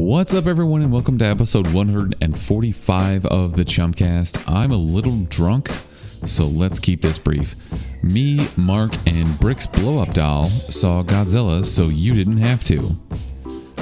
What's up, everyone, and welcome to episode 145 of the Chumpcast. I'm a little drunk, so let's keep this brief. Me, Mark, and Brick's blow-up doll saw Godzilla, so you didn't have to.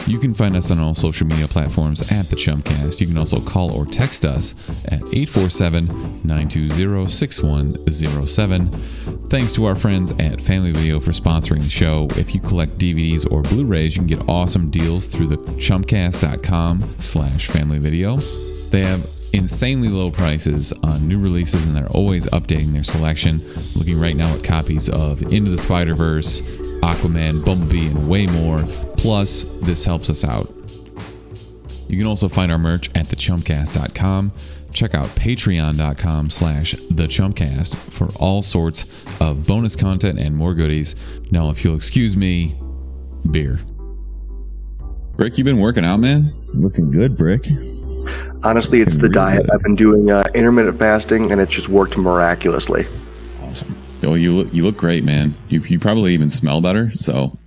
You can find us on all social media platforms at the Chumpcast. You can also call or text us at 847-920-6107. Thanks to our friends at Family Video for sponsoring the show. If you collect DVDs or Blu-rays, you can get awesome deals through the chumpcast.com/familyvideo. They have insanely low prices on new releases, and they're always updating their selection. Looking right now at copies of Into the Spider-Verse, Aquaman, Bumblebee, and way more. Plus, this helps us out. You can also find our merch at thechumpcast.com. Check out patreon.com/thechumpcast for all sorts of bonus content and more goodies. Now, if you'll excuse me, beer. Rick, you been working out, man? Looking good, Brick. Honestly, it's the diet. I've been doing intermittent fasting, and it's just worked miraculously. Awesome. Well, you look great, man. You probably even smell better, so...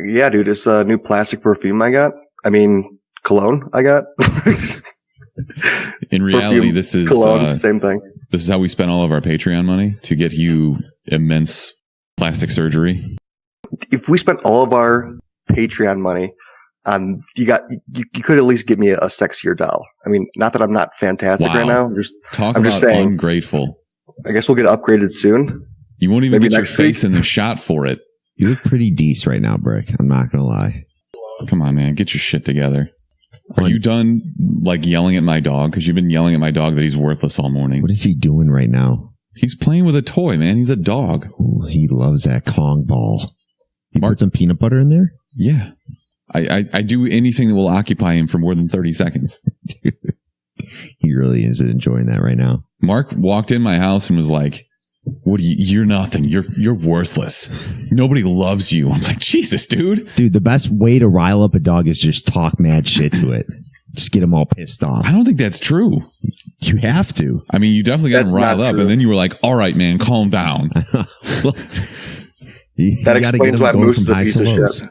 Yeah, dude, it's a new plastic perfume I got. I mean, cologne I got. In reality, perfume, this is cologne, same thing. This is how we spent all of our Patreon money to get you immense plastic surgery. If we spent all of our Patreon money on, you could at least get me a sexier doll. I mean, not that I'm not fantastic right now. I'm just saying, ungrateful. I guess we'll get upgraded soon. You won't even get your face in the shot for it. You look pretty decent right now, Brick. I'm not going to lie. Come on, man. Get your shit together. Are you done, yelling at my dog? Because you've been yelling at my dog that he's worthless all morning. What is he doing right now? He's playing with a toy, man. He's a dog. Ooh, he loves that Kong ball. You put some peanut butter in there? Yeah. I do anything that will occupy him for more than 30 seconds. He really is enjoying that right now. Mark walked in my house and was like, "What? You're nothing. You're worthless. Nobody loves you." I'm like, Jesus, dude. Dude, the best way to rile up a dog is just talk mad shit to it. Just get them all pissed off. I don't think that's true. You have to. I mean, you definitely got them riled up, and then you were like, "All right, man, calm down." Well, that explains why Moose is a piece of shit.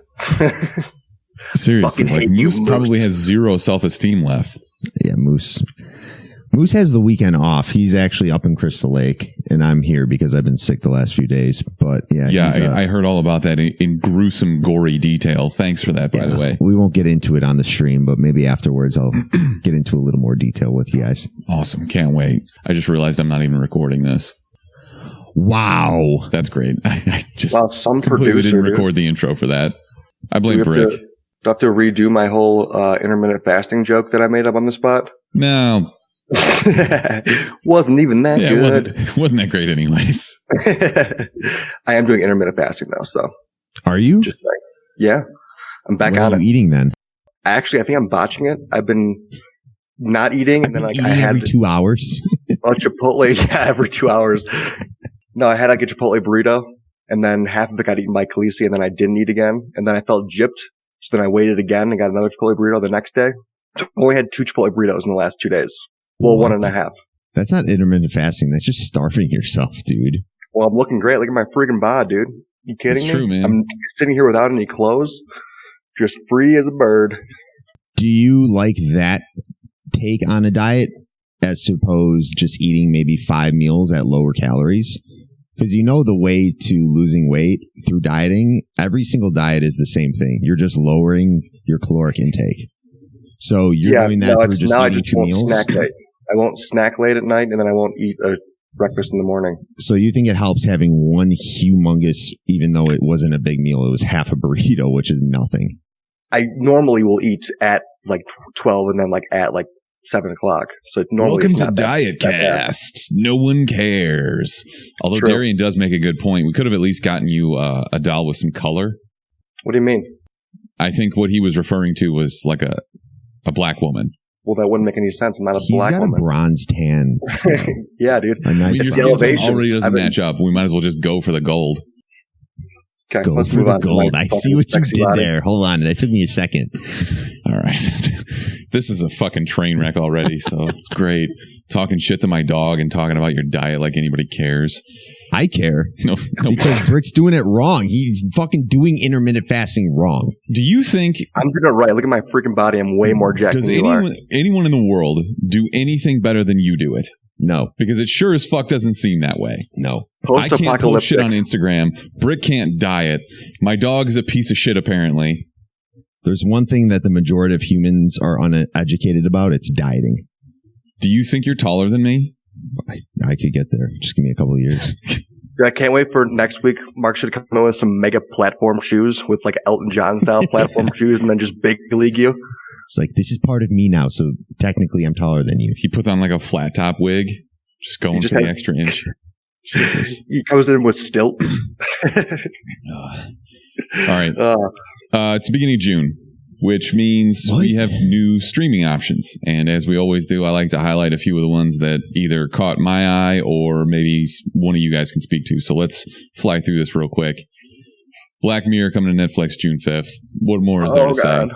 Seriously, Moose probably has zero self-esteem left. Yeah, Moose has the weekend off. He's actually up in Crystal Lake, and I'm here because I've been sick the last few days. But I heard all about that in gruesome, gory detail. Thanks for that, by the way. We won't get into it on the stream, but maybe afterwards I'll get into a little more detail with you guys. Awesome. Can't wait. I just realized I'm not even recording this. Wow. That's great. I just some completely producer didn't record the intro for that. I blame Brick. Do I have to redo my whole intermittent fasting joke that I made up on the spot? No. Wasn't even that good. It wasn't that great anyways. I am doing intermittent fasting though, so. Are you? Just like, yeah. I'm back on it. What are you eating then? Actually, I think I'm botching it. I've been not eating, and then I had every 2 hours. Chipotle, every 2 hours. No, I had a Chipotle burrito, and then half of it got eaten by Khaleesi, and then I didn't eat again, and then I felt gypped, so then I waited again and got another Chipotle burrito the next day. I only had 2 Chipotle burritos in the last 2 days. Well, 1.5. That's not intermittent fasting. That's just starving yourself, dude. Well, I'm looking great. Look at my freaking bod, dude. You kidding me? It's true, man. I'm sitting here without any clothes, just free as a bird. Do you like that take on a diet as opposed just eating maybe 5 meals at lower calories? Because you know the way to losing weight through dieting, every single diet is the same thing. You're just lowering your caloric intake. So you're doing that through just eating 2 meals? Snack late. I won't snack late at night, and then I won't eat a breakfast in the morning. So you think it helps having one humongous, even though it wasn't a big meal, it was half a burrito, which is nothing. I normally will eat at 12 and then at 7 o'clock. So normally welcome to Dietcast. No one cares. Although True. Darian does make a good point. We could have at least gotten you a doll with some color. What do you mean? I think what he was referring to was like a black woman. Well, that wouldn't make any sense. I'm not a black woman. He's got a bronze tan. Yeah, dude. A nice elevation already doesn't match up. We might as well just go for the gold. Okay, go let's for move the on gold. I see what you did there. Hold on. That took me a second. All right. This is a fucking train wreck already. So great. Talking shit to my dog and talking about your diet like anybody cares. I care. No. Because Brick's doing it wrong. He's fucking doing intermittent fasting wrong. Do you think... I'm doing it right. Look at my freaking body. I'm way more jacked Does than you are. anyone in the world do anything better than you do it? No. Because it sure as fuck doesn't seem that way. No. I can't post shit on Instagram. Brick can't diet. My dog is a piece of shit, apparently. There's one thing that the majority of humans are uneducated about. It's dieting. Do you think you're taller than me? I could get there. Just give me a couple of years. I can't wait for next week. Mark should come in with some mega platform shoes with like Elton John style platform shoes and then just big league you. It's like, this is part of me now, so technically I'm taller than you. He puts on like a flat top wig, just going for the extra inch. Jesus. He comes in with stilts. All right. It's the beginning of June, which means we have new streaming options. And as we always do, I like to highlight a few of the ones that either caught my eye or maybe one of you guys can speak to. So let's fly through this real quick. Black Mirror coming to Netflix June 5th. What more is there to say?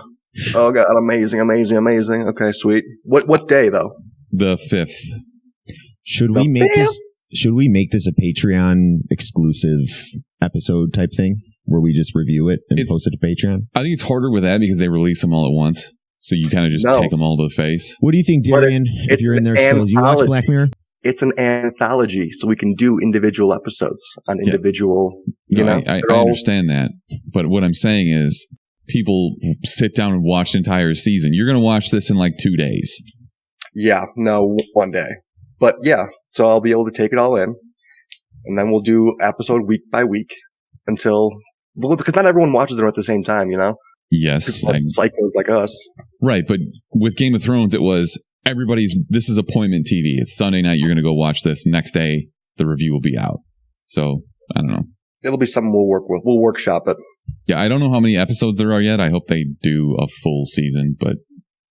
Oh, God. Amazing. Okay, sweet. What day, though? The 5th. Should we make this a Patreon exclusive episode type thing where we just review it and post it to Patreon? I think it's harder with that because they release them all at once. So you kind of just take them all to the face. What do you think, Darian? If you're in there still, you watch Black Mirror? It's an anthology, so we can do individual episodes on individual, I understand that. But what I'm saying is people sit down and watch the entire season. You're going to watch this in like 2 days. Yeah, no, 1 day. But yeah, so I'll be able to take it all in. And then we'll do episode week by week until... Because not everyone watches them at the same time, Yes. Psychos like us. Right, but with Game of Thrones, it was this is appointment TV. It's Sunday night, you're going to go watch this. Next day, the review will be out. So, I don't know. It'll be something we'll work with. We'll workshop it. Yeah, I don't know how many episodes there are yet. I hope they do a full season, but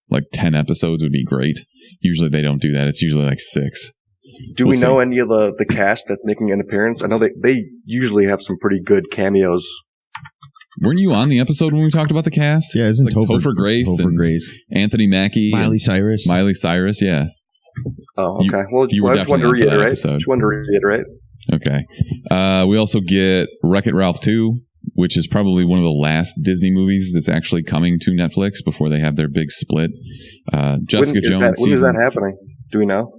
like 10 episodes would be great. Usually they don't do that. It's usually like 6. Do we know any of the cast that's making an appearance? I know they usually have some pretty good cameos. Weren't you on the episode when we talked about the cast? Yeah, isn't like Topher Grace and Anthony Mackie, Miley Cyrus, yeah. Oh, okay. You were definitely on for that episode. Just wanted to reiterate. Okay. We also get Wreck-It Ralph 2, which is probably one of the last Disney movies that's actually coming to Netflix before they have their big split. Jessica Jones. When is that happening? Do we know?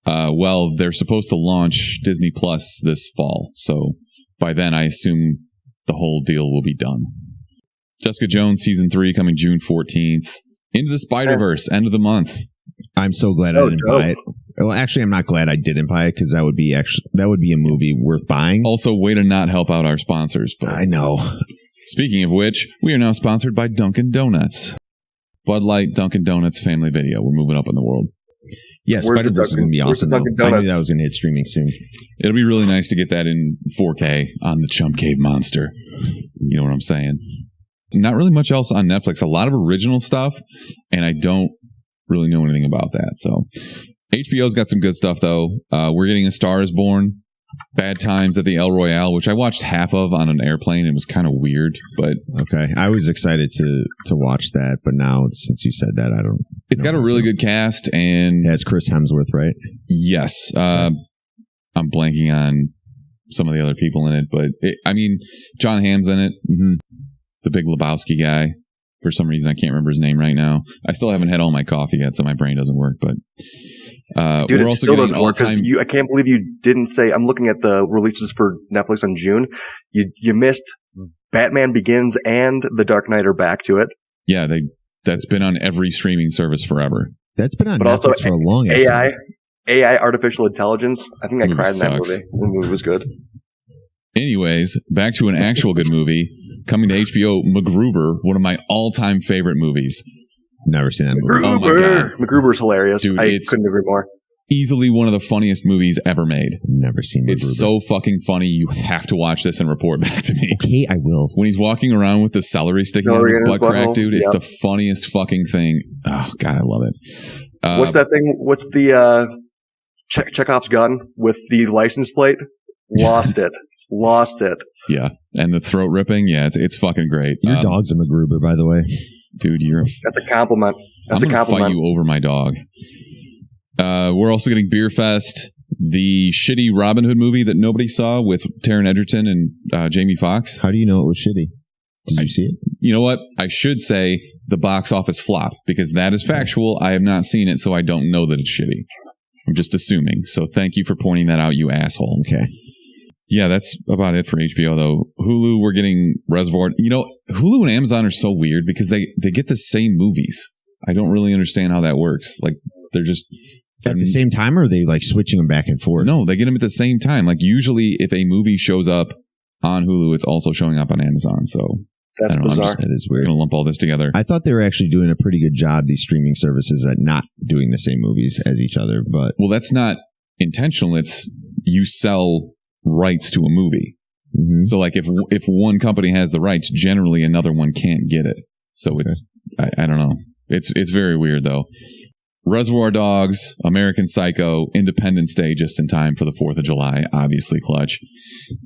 Well, they're supposed to launch Disney Plus this fall, so by then I assume the whole deal will be done. Jessica Jones season 3 coming June 14th. Into the Spider-Verse, end of the month. I'm so glad I didn't buy it. Well, actually, I'm not glad I didn't buy it because that would be a movie worth buying. Also, way to not help out our sponsors. But I know. Speaking of which, we are now sponsored by Dunkin' Donuts. Bud Light, Dunkin' Donuts, family video. We're moving up in the world. Yeah, Spider-Verse is going to be awesome. I knew that was going to hit streaming soon. It'll be really nice to get that in 4K on the Chump Cave Monster. You know what I'm saying? Not really much else on Netflix. A lot of original stuff, and I don't really know anything about that. So HBO's got some good stuff, though. We're getting A Star is Born, Bad Times at the El Royale, which I watched half of on an airplane. It was kind of weird, but... Okay. I was excited to watch that, but now, since you said that, I don't... It's got a really good cast, and... Yeah, it's Chris Hemsworth, right? Yes. I'm blanking on some of the other people in it, but... John Hamm's in it. Mm-hmm. The Big Lebowski guy. For some reason, I can't remember his name right now. I still haven't had all my coffee yet, so my brain doesn't work, but... Dude, we're also getting all-time... I can't believe you didn't say... I'm looking at the releases for Netflix in June. You missed Batman Begins and The Dark Knight are back to it. Yeah, that's been on every streaming service forever. That's been on Netflix for a long time. AI, artificial intelligence. I think I cried in that movie. The movie was good. Anyways, back to an actual good movie. Coming to HBO, MacGruber, one of my all-time favorite movies. Never seen that movie. Oh my God. MacGruber's hilarious. Dude, I couldn't agree more. Easily one of the funniest movies ever made. Never seen MacGruber. It's so fucking funny. You have to watch this and report back to me. Okay, I will. When he's walking around with the celery sticking out of his butt crack, dude, it's the funniest fucking thing. Oh, God, I love it. What's that thing? What's the Chekhov's gun with the license plate? Lost it. Yeah, and the throat ripping. Yeah, it's fucking great. Your dog's a MacGruber, by the way. Dude, that's a compliment. I'm gonna fight you over my dog. We're also getting Beer Fest, The shitty Robin Hood movie that nobody saw with Taron Egerton and Jamie Foxx. How do you know it was shitty? Did you see it? You know what? I should say the box office flop, because that is factual. I have not seen it, so I don't know that it's shitty. I'm just assuming. So thank you for pointing that out, you asshole. Okay. Yeah, that's about it for HBO, though. Hulu, we're getting Reservoir. You know, Hulu and Amazon are so weird because they get the same movies. I don't really understand how that works. Like, they're just... At the same time, or are they like switching them back and forth? No, they get them at the same time. Like, usually if a movie shows up on Hulu, it's also showing up on Amazon. So That's bizarre. That is weird. We're going to lump all this together. I thought they were actually doing a pretty good job, these streaming services, at not doing the same movies as each other. But Well, that's not intentional. It's you sell rights to a movie. mm-hmm. So, like, if one company has the rights, generally another one can't get it. So it's, I don't know. It's very weird, though. Reservoir Dogs, American Psycho, Independence Day, just in time for the 4th of July, obviously clutch.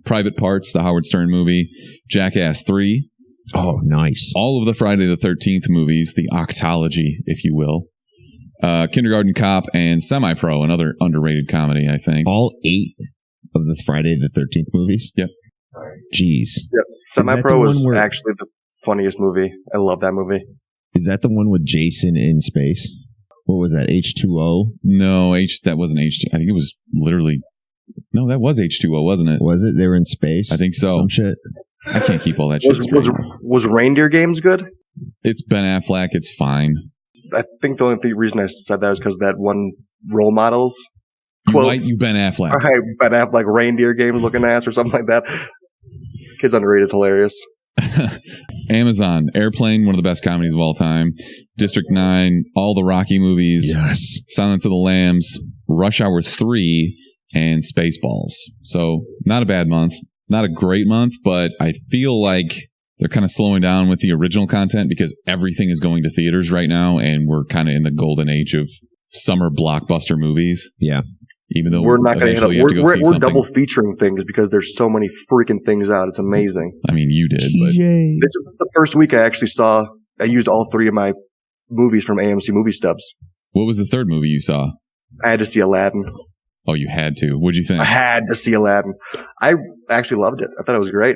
Private Parts, the Howard Stern movie. Jackass 3. Oh, nice. All of the Friday the 13th movies, the octology, if you will. Kindergarten Cop and Semi-Pro, another underrated comedy, I think. All 8 of the Friday the 13th movies? Yep. Jeez. Yep. Semi-Pro was actually the funniest movie. I love that movie. Is that the one with Jason in space? What was that, H2O? No, that wasn't H2. I think it was literally... No, that was H2O, wasn't it? Was it? They were in space? I think so. Some shit. I can't keep all that shit straight. Was Reindeer Games good? It's Ben Affleck. It's fine. I think the only reason I said that is because that one Role Models You Ben Affleck. Ben Affleck Reindeer Games looking ass or something like that. Kid's underrated, hilarious. Amazon, Airplane, one of the best comedies of all time. District 9, all the Rocky movies. Yes. Silence of the Lambs, Rush Hour 3, and Spaceballs. So, not a bad month. Not a great month, but I feel like they're kind of slowing down with the original content because everything is going to theaters right now, and we're kind of in the golden age of summer blockbuster movies. Yeah. Even though we're not going to hit up. We're double featuring things because there's so many freaking things out. It's amazing. I mean, you did, but this is the first week I used all 3 of my movies from AMC Movie Stubs. What was the third movie you saw? I had to see Aladdin. Oh, you had to. What'd you think? I had to see Aladdin. I actually loved it. I thought it was great.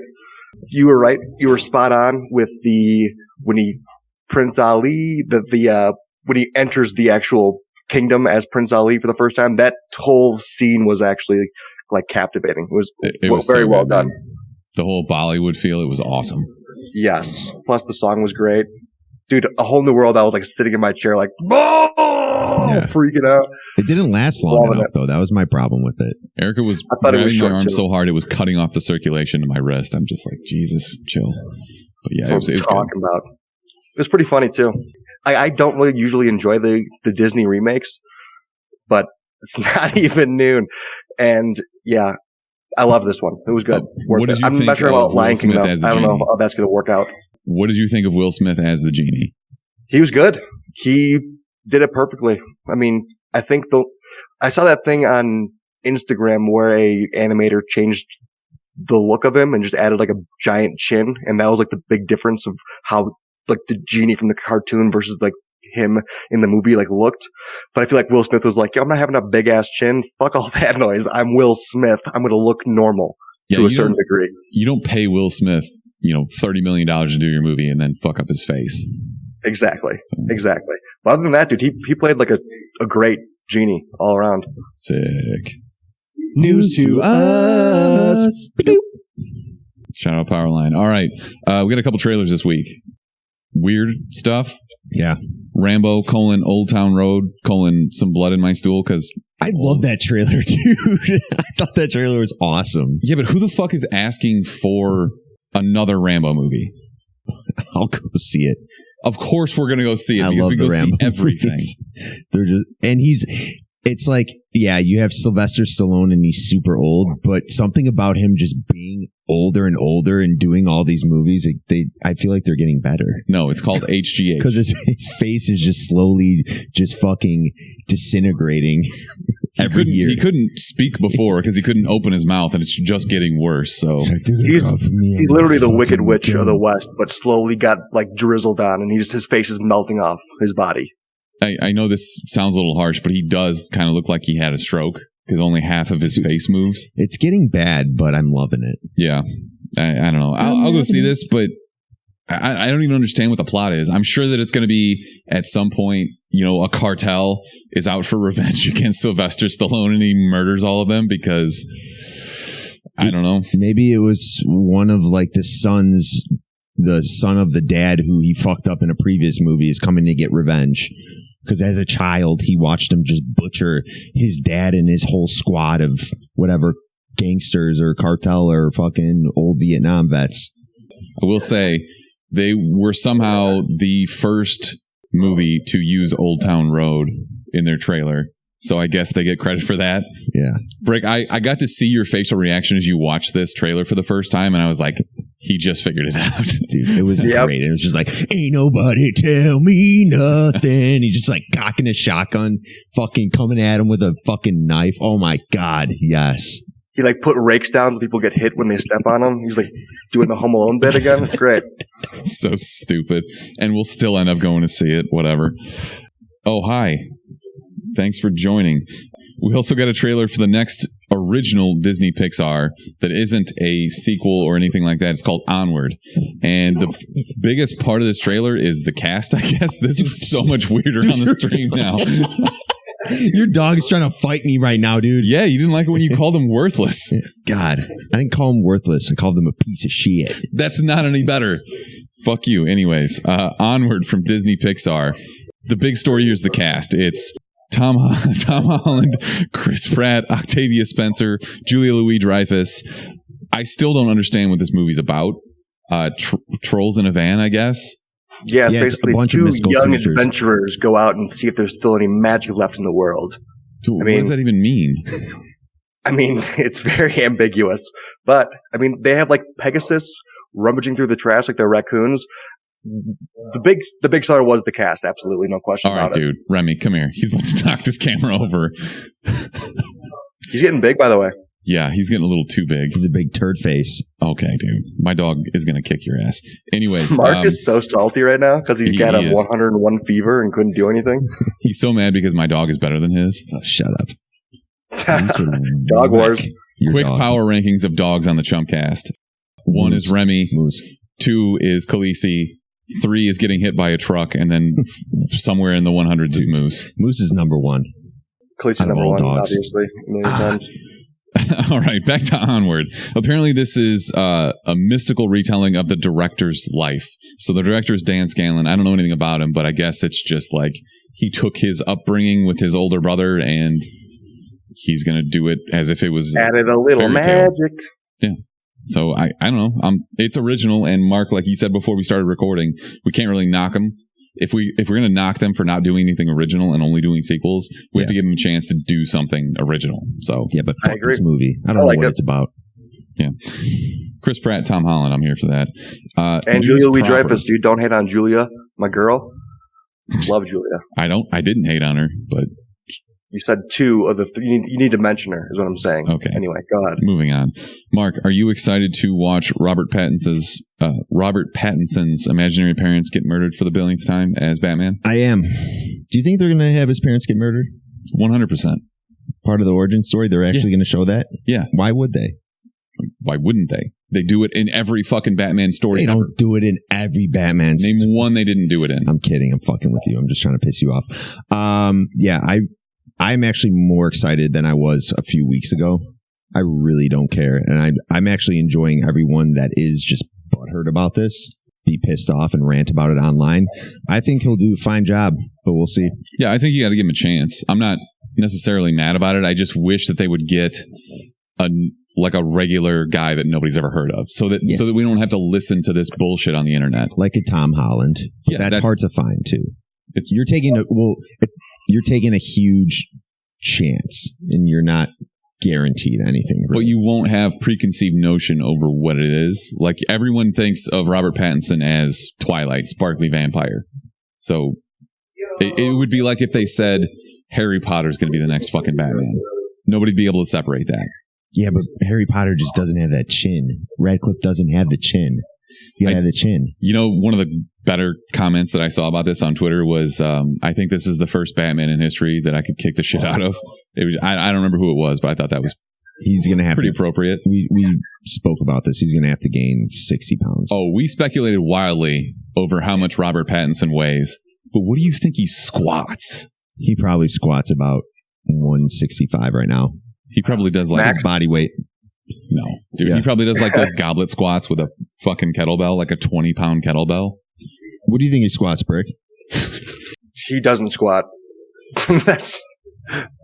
You were right. You were spot on with Prince Ali, when he enters the actual kingdom as Prince Ali for the first time. That whole scene was actually like captivating. It was very well done. The whole Bollywood feel, it was awesome. Yes. Plus the song was great. Dude, A Whole New World, I was like sitting in my chair like, freaking out. It didn't last long enough, though. That was my problem with it. Erica was grabbing my arm so hard it was cutting off the circulation to my wrist. I'm just like, Jesus, chill. But yeah, it was talking about. It was pretty funny too. I don't really usually enjoy the Disney remakes, but it's not even noon. And yeah, I love this one. It was good. I'm not sure about Lion King though. I don't know how that's going to work out. What did you think of Will Smith as the genie? He was good. He did it perfectly. I mean, I think I saw that thing on Instagram where a animator changed the look of him and just added like a giant chin, and that was like the big difference of how like the genie from the cartoon versus like him in the movie like looked. But I feel like Will Smith was like, I'm not having a big ass chin. Fuck all that noise. I'm Will Smith. I'm going to look normal to a certain degree. You don't pay Will Smith, $30 million to do your movie and then fuck up his face. Exactly. But other than that, dude, he played like a great genie all around. Sick. News to us. Shout out Powerline. All right. We got a couple trailers this week. Weird stuff. Yeah. Rambo, Old Town Road, some blood in my stool, because I love that trailer, dude. I thought that trailer was awesome. Yeah, but who the fuck is asking for another Rambo movie? I'll go see it. Of course we're going to go see it. I because love we the go Rambo see everything. They're just, and it's like, yeah, you have Sylvester Stallone and he's super old, but something about him just being older and older and doing all these movies, I feel like they're getting better. No, it's called HGH. Because his face is just slowly just fucking disintegrating every year. He couldn't speak before because he couldn't open his mouth, and it's just getting worse. So he's literally the Wicked Witch of the West, but slowly got like drizzled on, and his face is melting off his body. I know this sounds a little harsh, but he does kind of look like he had a stroke. because only half of his face moves. It's getting bad, but I'm loving it. Yeah. I don't know. I'll go see this, but I don't even understand what the plot is. I'm sure that it's going to be at some point, a cartel is out for revenge against Sylvester Stallone and he murders all of them because I don't know. Maybe it was one of like the son of the dad who he fucked up in a previous movie is coming to get revenge. Because as a child, he watched him just butcher his dad and his whole squad of whatever gangsters or cartel or fucking old Vietnam vets. I will say they were somehow the first movie to use Old Town Road in their trailer. So I guess they get credit for that. Yeah. Brick, I got to see your facial reaction as you watched this trailer for the first time, and I was like, he just figured it out. Dude, it was great. It was just like, ain't nobody tell me nothing. He's just like cocking a shotgun, fucking coming at him with a fucking knife. Oh my God. Yes. He like put rakes down so people get hit when they step on him. He's like doing the Home Alone bit again. It's great. So stupid. And we'll still end up going to see it. Whatever. Oh, hi. Thanks for joining. We also got a trailer for the next original Disney Pixar that isn't a sequel or anything like that. It's called Onward. And the biggest part of this trailer is the cast, I guess. This is so much weirder on the stream now. Your dog is trying to fight me right now, dude. Yeah, you didn't like it when you called him worthless. God, I didn't call him worthless. I called him a piece of shit. That's not any better. Fuck you. Anyways, Onward from Disney Pixar. The big story here is the cast. It's Tom Holland, Chris Pratt, Octavia Spencer, Julia Louis-Dreyfus. I still don't understand what this movie's about. Trolls in a van, I guess. Yeah, it's basically two young creatures. Adventurers go out and see if there's still any magic left in the world. Dude, what does that even mean? I mean, it's very ambiguous. But, I mean, they have like Pegasus rummaging through the trash like they're raccoons. The big seller was the cast, absolutely, no question about it. All right, dude. Remy, come here. He's about to knock this camera over. He's getting big, by the way. Yeah, he's getting a little too big. He's a big turd face. Okay, dude. My dog is going to kick your ass. Anyways. Mark is so salty right now because he's got a 101 fever and couldn't do anything. He's so mad because my dog is better than his. Oh, shut up. Dog wars. Quick power rankings of dogs on the Chumpcast. 1 is Remy. Moose. 2 is Khaleesi. 3 is getting hit by a truck. And then somewhere in the 100s is Moose. Moose is number 1. Khaleesi's number 1, obviously. A million times. All right, back to Onward. Apparently, this is a mystical retelling of the director's life. So the director is Dan Scanlon. I don't know anything about him, but I guess it's just like he took his upbringing with his older brother and he's going to do it as if it was added a little magic. Yeah. So I don't know. It's original, and Mark, like you said before we started recording, we can't really knock them. If we're going to knock them for not doing anything original and only doing sequels, we have to give them a chance to do something original. So yeah, but fuck this movie. I don't know what it's about. Yeah, Chris Pratt, Tom Holland. I'm here for that. And Julia Louis-Dreyfus, dude. Don't hate on Julia, my girl. Love Julia. I didn't hate on her, but you said 2 of the 3. You need to mention her, is what I'm saying. Okay. Anyway, go ahead. Moving on. Mark, are you excited to watch Robert Pattinson's imaginary parents get murdered for the billionth time as Batman? I am. Do you think they're going to have his parents get murdered? 100%. Part of the origin story? They're actually going to show that? Yeah. Why would they? Why wouldn't they? They do it in every fucking Batman story. They don't do it in every Batman story. Name one they didn't do it in. I'm kidding. I'm fucking with you. I'm just trying to piss you off. I'm actually more excited than I was a few weeks ago. I really don't care. And I'm actually enjoying everyone that is just butthurt about this, be pissed off and rant about it online. I think he'll do a fine job, but we'll see. Yeah, I think you got to give him a chance. I'm not necessarily mad about it. I just wish that they would get a regular guy that nobody's ever heard of, so that we don't have to listen to this bullshit on the internet. Like a Tom Holland. Yeah, that's hard to find too. You're taking a huge chance, and you're not guaranteed anything. Really. But you won't have preconceived notion over what it is. Like, everyone thinks of Robert Pattinson as Twilight, sparkly vampire. So it would be like if they said Harry Potter's going to be the next fucking Batman. Nobody'd be able to separate that. Yeah, but Harry Potter just doesn't have that chin. Radcliffe doesn't have the chin. You gotta have the chin. You know, one of the better comments that I saw about this on Twitter was, I think this is the first Batman in history that I could kick the shit out of. It was, I don't remember who it was, but I thought that was He's going to have pretty appropriate. We spoke about this. He's going to have to gain 60 pounds. Oh, we speculated wildly over how much Robert Pattinson weighs. But what do you think he squats? He probably squats about 165 right now. He probably does like his body weight. No, dude. Yeah. He probably does like those goblet squats with a fucking kettlebell, like a 20-pound kettlebell. What do you think he squats, Brick? He doesn't squat.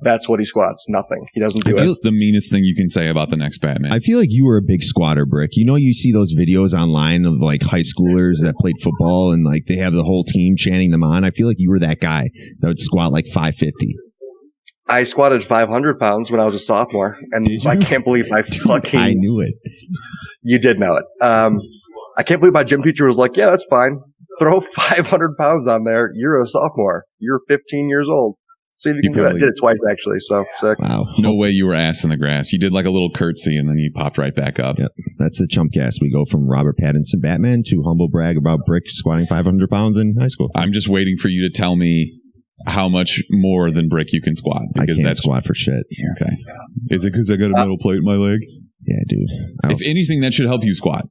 That's what he squats. Nothing. He doesn't do it. That's the meanest thing you can say about the next Batman. I feel like you were a big squatter, Brick. You know, you see those videos online of like high schoolers that played football and like they have the whole team chanting them on. I feel like you were that guy that would squat like 550. I squatted 500 pounds when I was a sophomore, and I can't believe I fucking... I knew it. You did know it. I can't believe my gym teacher was like, yeah, that's fine. Throw 500 pounds on there. You're a sophomore. You're 15 years old. See if you can do it. I did it twice, actually, so sick. Wow. No way you were ass in the grass. You did like a little curtsy, and then you popped right back up. Yep. That's the Chumpcast. We go from Robert Pattinson Batman to humble brag about Brick squatting 500 pounds in high school. I'm just waiting for you to tell me how much more than Brick you can squat. Because I can't squat for shit. Okay. Is it because I got a metal plate in my leg? Yeah, dude. If anything, that should help you squat.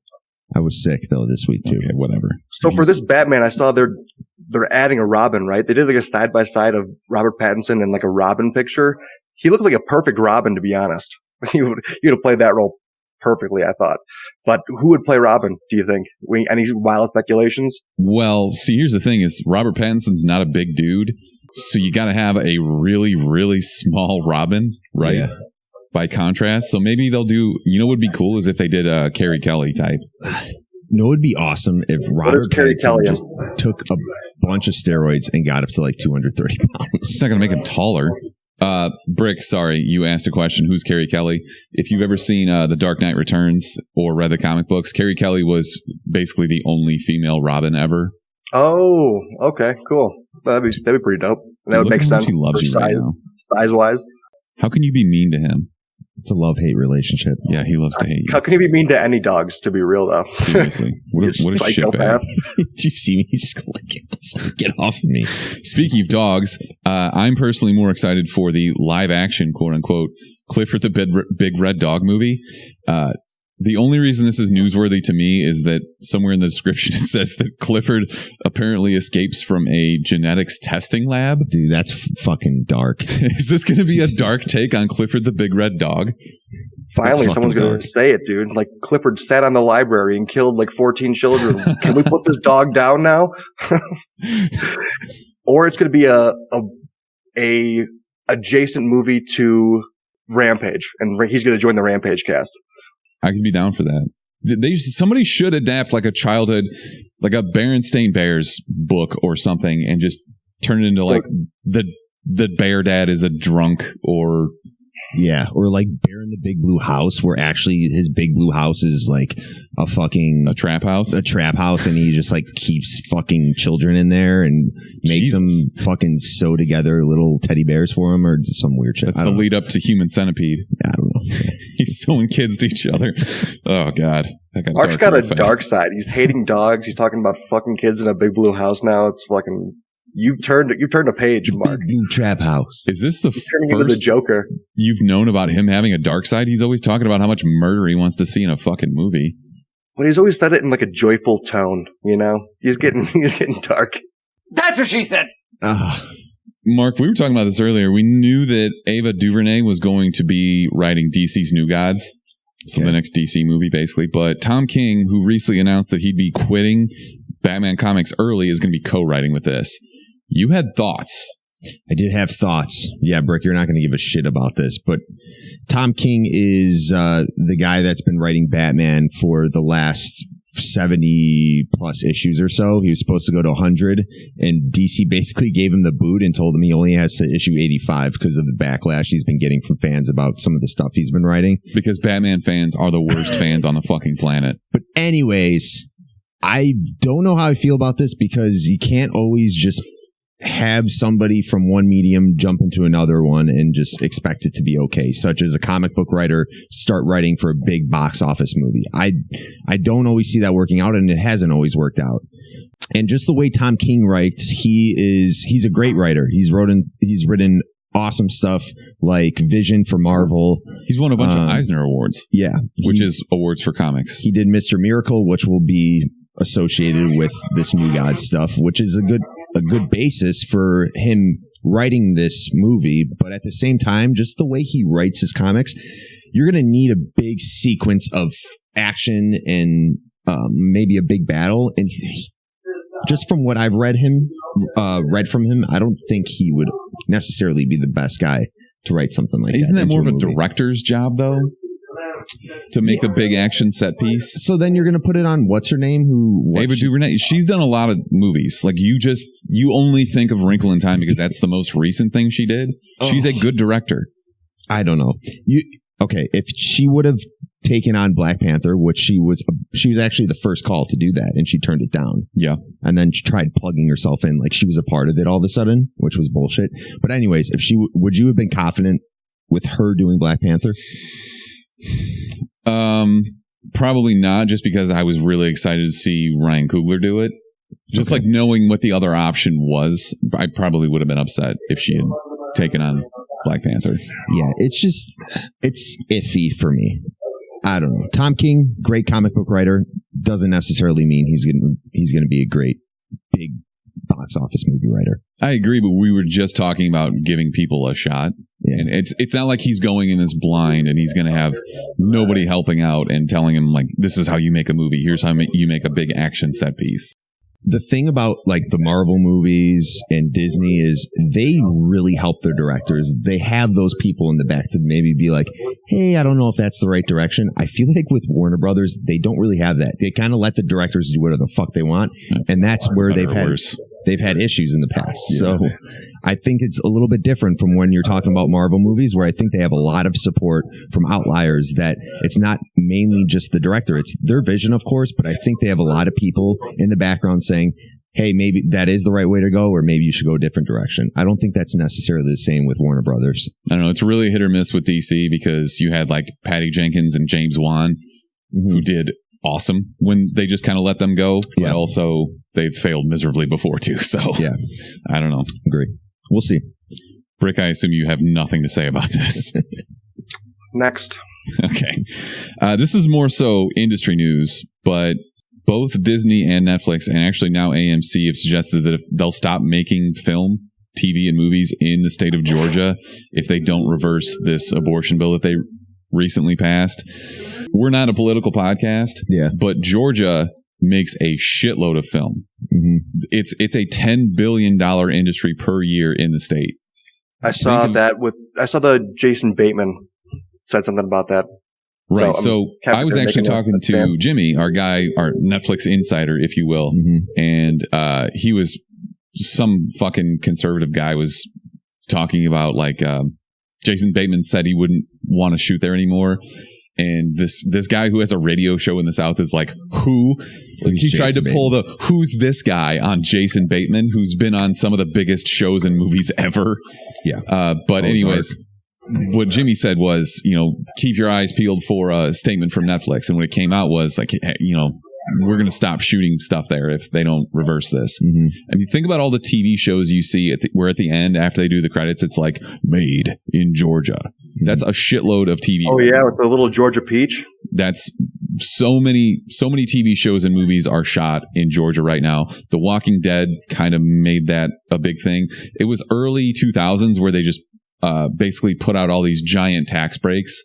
I was sick, though, this week, too. Okay, whatever. So for this Batman, I saw they're adding a Robin, right? They did like a side-by-side of Robert Pattinson and like a Robin picture. He looked like a perfect Robin, to be honest. He would have played that role perfectly, I thought. But who would play Robin, do you think? Any wild speculations? Well, see, here's the thing is Robert Pattinson's not a big dude, so you got to have a really, really small Robin, right? Yeah. By contrast. So maybe they'll do, you know what would be cool is if they did a Carrie Kelly type. No, it would be awesome if Robert Pattinson just took a bunch of steroids and got up to like 230 pounds. It's not going to make him taller. Brick, sorry, you asked a question. Who's Carrie Kelly? If you've ever seen The Dark Knight Returns or read the comic books, Carrie Kelly was basically the only female Robin ever. Oh, okay, cool. That'd be pretty dope. That would make sense. He loves you right now. Size-wise. How can you be mean to him? It's a love-hate relationship. Yeah, he loves to hate you. How can you be mean to any dogs, to be real, though? Seriously. What a shitbag. Do you see me? He's just going to get off of me. Speaking of dogs, I'm personally more excited for the live-action, quote-unquote, Clifford the Big Red Dog movie. The only reason this is newsworthy to me is that somewhere in the description it says that Clifford apparently escapes from a genetics testing lab. Dude, that's fucking dark. Is this going to be a dark take on Clifford the Big Red Dog? Finally, someone's going to say it, dude. Like, Clifford sat on the library and killed like 14 children. Can we put this dog down now? Or it's going to be a adjacent movie to Rampage, and he's going to join the Rampage cast. I could be down for that. Somebody should adapt like a childhood, like a Berenstain Bears book or something, and just turn it into like the bear dad is a drunk, or or like Bear in the Big Blue House, where actually his big blue house is like a trap house, and he just like keeps fucking children in there and makes them fucking sew together little teddy bears for him, or some weird shit. That's the lead up to Human Centipede. I don't know. He's sewing kids to each other. Oh God, Mark's got a dark side. He's hating dogs. He's talking about fucking kids in a big blue house now. It's fucking. You've turned a page, Mark. New trap house. Is this the turning into the Joker? You've known about him having a dark side? He's always talking about how much murder he wants to see in a fucking movie. Well, he's always said it in like a joyful tone, you know? He's getting dark. That's what she said. Mark, we were talking about this earlier. We knew that Ava DuVernay was going to be writing DC's New Gods. So the next DC movie, basically. But Tom King, who recently announced that he'd be quitting Batman Comics early, is going to be co-writing with this. You had thoughts. I did have thoughts. Yeah, Brick, you're not going to give a shit about this, but Tom King is the guy that's been writing Batman for the last 70 plus issues or so. He was supposed to go to 100, and DC basically gave him the boot and told him he only has to issue 85 because of the backlash he's been getting from fans about some of the stuff he's been writing. Because Batman fans are the worst fans on the fucking planet. But anyways, I don't know how I feel about this, because you can't always just have somebody from one medium jump into another one and just expect it to be okay, such as a comic book writer start writing for a big box office movie. I don't always see that working out, and it hasn't always worked out. And just the way Tom King writes, he's a great writer. He's written awesome stuff like Vision for Marvel. He's won a bunch of Eisner Awards. Yeah. Which is awards for comics. He did Mr. Miracle, which will be associated with this New God stuff, which is a good basis for him writing this movie. But at the same time, just the way he writes his comics, you're going to need a big sequence of action and maybe a big battle. And just from what I've read from him, I don't think he would necessarily be the best guy to write something like that. Isn't that more of a director's job, though? To make the big action set piece. So then you're going to put it on what's her name? Ava DuVernay. She's done a lot of movies. Like you only think of Wrinkle in Time because that's the most recent thing she did. She's a good director. I don't know. Okay, if she would have taken on Black Panther, which she was actually the first call to do that, and she turned it down. Yeah. And then she tried plugging herself in like she was a part of it all of a sudden, which was bullshit. But anyways, would you have been confident with her doing Black Panther? Probably not, just because I was really excited to see Ryan Coogler do it. Just like knowing what the other option was, I probably would have been upset if she had taken on Black Panther. Yeah, it's iffy for me. I don't know. Tom King, great comic book writer, doesn't necessarily mean he's gonna be a great big box office movie writer. I agree, but we were just talking about giving people a shot. Yeah. And it's not like he's going in as blind and he's going to have nobody helping out and telling him, like, this is how you make a movie. Here's how you make a big action set piece. The thing about like the Marvel movies and Disney is they really help their directors. They have those people in the back to maybe be like, hey, I don't know if that's the right direction. I feel like with Warner Brothers, they don't really have that. They kind of let the directors do whatever the fuck they want. And that's where they've had issues in the past. Yeah. So I think it's a little bit different from when you're talking about Marvel movies, where I think they have a lot of support from outliers, that it's not mainly just the director. It's their vision, of course, but I think they have a lot of people in the background saying, hey, maybe that is the right way to go, or maybe you should go a different direction. I don't think that's necessarily the same with Warner Brothers. I don't know. It's really hit or miss with DC, because you had like Patty Jenkins and James Wan, who did awesome when they just kind of let them go, but also they've failed miserably before too. So yeah, I don't know. Agree. We'll see. Brick, I assume you have nothing to say about this. Next. Okay. This is more so industry news, but both Disney and Netflix, and actually now AMC, have suggested that if they'll stop making film, TV, and movies in the state of Georgia if they don't reverse this abortion bill that they recently passed. We're not a political podcast, but Georgia makes a shitload of film. It's a $10 billion industry per year in the state. I saw the Jason Bateman said something about that. Right. So I was actually talking to Jimmy, our Netflix insider, if you will. And he was, some fucking conservative guy was talking about like, Jason Bateman said he wouldn't want to shoot there anymore. And this guy who has a radio show in the South is like, who? He tried to pull the who's this guy on Jason Bateman, who's been on some of the biggest shows and movies ever. Yeah. But anyways, what Jimmy said was, keep your eyes peeled for a statement from Netflix. And what it came out was like, we're going to stop shooting stuff there if they don't reverse this. I mean, think about all the TV shows you see where at the end, after they do the credits, it's like made in Georgia. That's a shitload of TV. Oh yeah, with the little Georgia peach. That's so many TV shows and movies are shot in Georgia right now. The Walking Dead kind of made that a big thing. It was early 2000s where they just basically put out all these giant tax breaks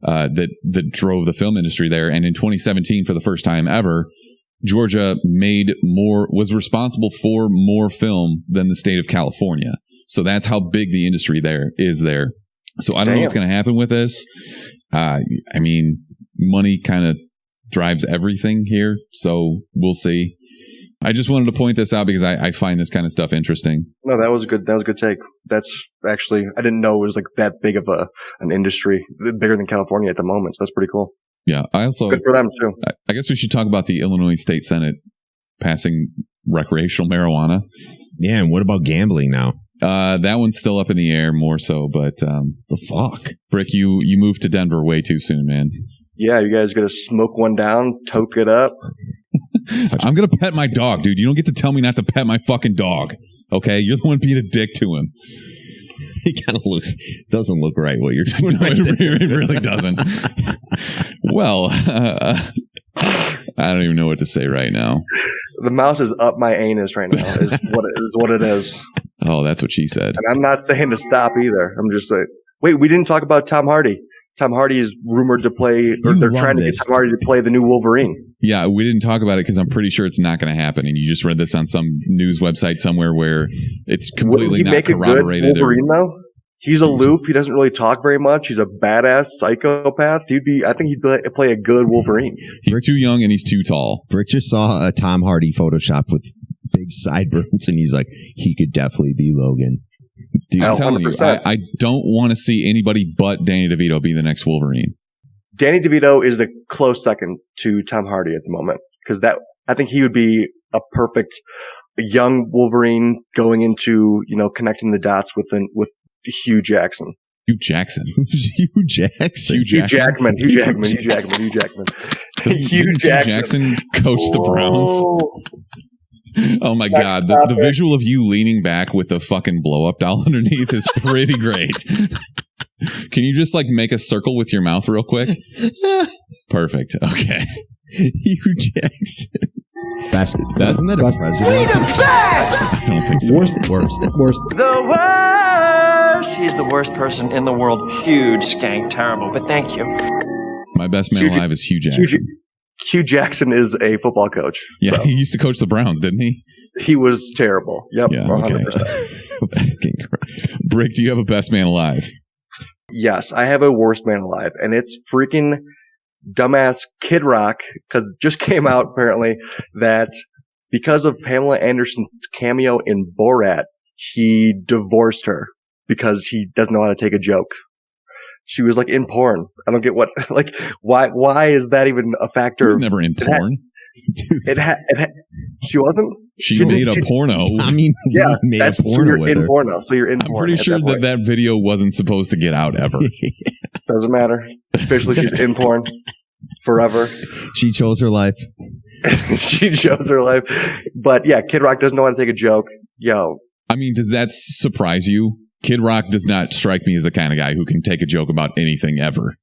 that drove the film industry there. And in 2017, for the first time ever, Georgia was responsible for more film than the state of California. So that's how big the industry there is there. So I don't know what's going to happen with this. I mean, money kind of drives everything here. So we'll see. I just wanted to point this out because I find this kind of stuff interesting. No, that was a good take. That's actually, I didn't know it was like that big of an industry, bigger than California at the moment. So that's pretty cool. Yeah. I also, good for them too. I guess we should talk about the Illinois State Senate passing recreational marijuana. Yeah. And what about gambling now? That one's still up in the air more so, but, the fuck? Brick, you moved to Denver way too soon, man. Yeah. You guys going to smoke one down, toke it up? I'm going to pet my dog, dude. You don't get to tell me not to pet my fucking dog. Okay? You're the one being a dick to him. It kind of doesn't look right what you're doing. No, it really doesn't. Well, I don't even know what to say right now. The mouse is up my anus right now. Is what it is. Oh, that's what she said. And I'm not saying to stop either. I'm just saying. Wait, we didn't talk about Tom Hardy. Tom Hardy is rumored to play, or they're trying to get Tom Hardy to play the new Wolverine. Yeah, we didn't talk about it because I'm pretty sure it's not going to happen. And you just read this on some news website somewhere where it's completely not corroborated. Good Wolverine, though? He's aloof. He doesn't really talk very much. He's a badass psychopath. I think he'd play a good Wolverine. He's too young and he's too tall. Rick just saw a Tom Hardy Photoshop with big sideburns, and he's like, he could definitely be Logan. Dude, I'm telling you, I don't want to see anybody but Danny DeVito be the next Wolverine. Danny DeVito is the close second to Tom Hardy at the moment, because I think he would be a perfect young Wolverine going into, connecting the dots with Hugh Jackson. Hugh Jackson. Hugh Jackson. Hugh Jackman coached the Browns. Oh my God. The visual of you leaning back with the fucking blow up doll underneath is pretty great. Can you just make a circle with your mouth real quick? Perfect. Okay. Hugh Jackson. Best. Isn't that a president? The best! I don't think so. Worst. The worst! She's the worst person in the world. Huge skank. Terrible, but thank you. My best man alive is Hugh Jackson. Hugh Jackson is a football coach. Yeah, he used to coach the Browns, didn't he? He was terrible. Yep, yeah, 100%. Okay. Brick, do you have a best man alive? Yes, I have a worst man alive, and it's freaking dumbass Kid Rock, because it just came out apparently that because of Pamela Anderson's cameo in Borat, he divorced her because he doesn't know how to take a joke. She was in porn. I don't get why is that even a factor? She was never in porn. She wasn't? She made a porno. I mean, yeah, made that's a porno so you're in porno. So you're in porn. I'm pretty sure that video wasn't supposed to get out ever. Doesn't matter. Officially, she's in porn forever. She chose her life. She chose her life. But yeah, Kid Rock doesn't know how to take a joke. Yo. I mean, does that surprise you? Kid Rock does not strike me as the kind of guy who can take a joke about anything ever.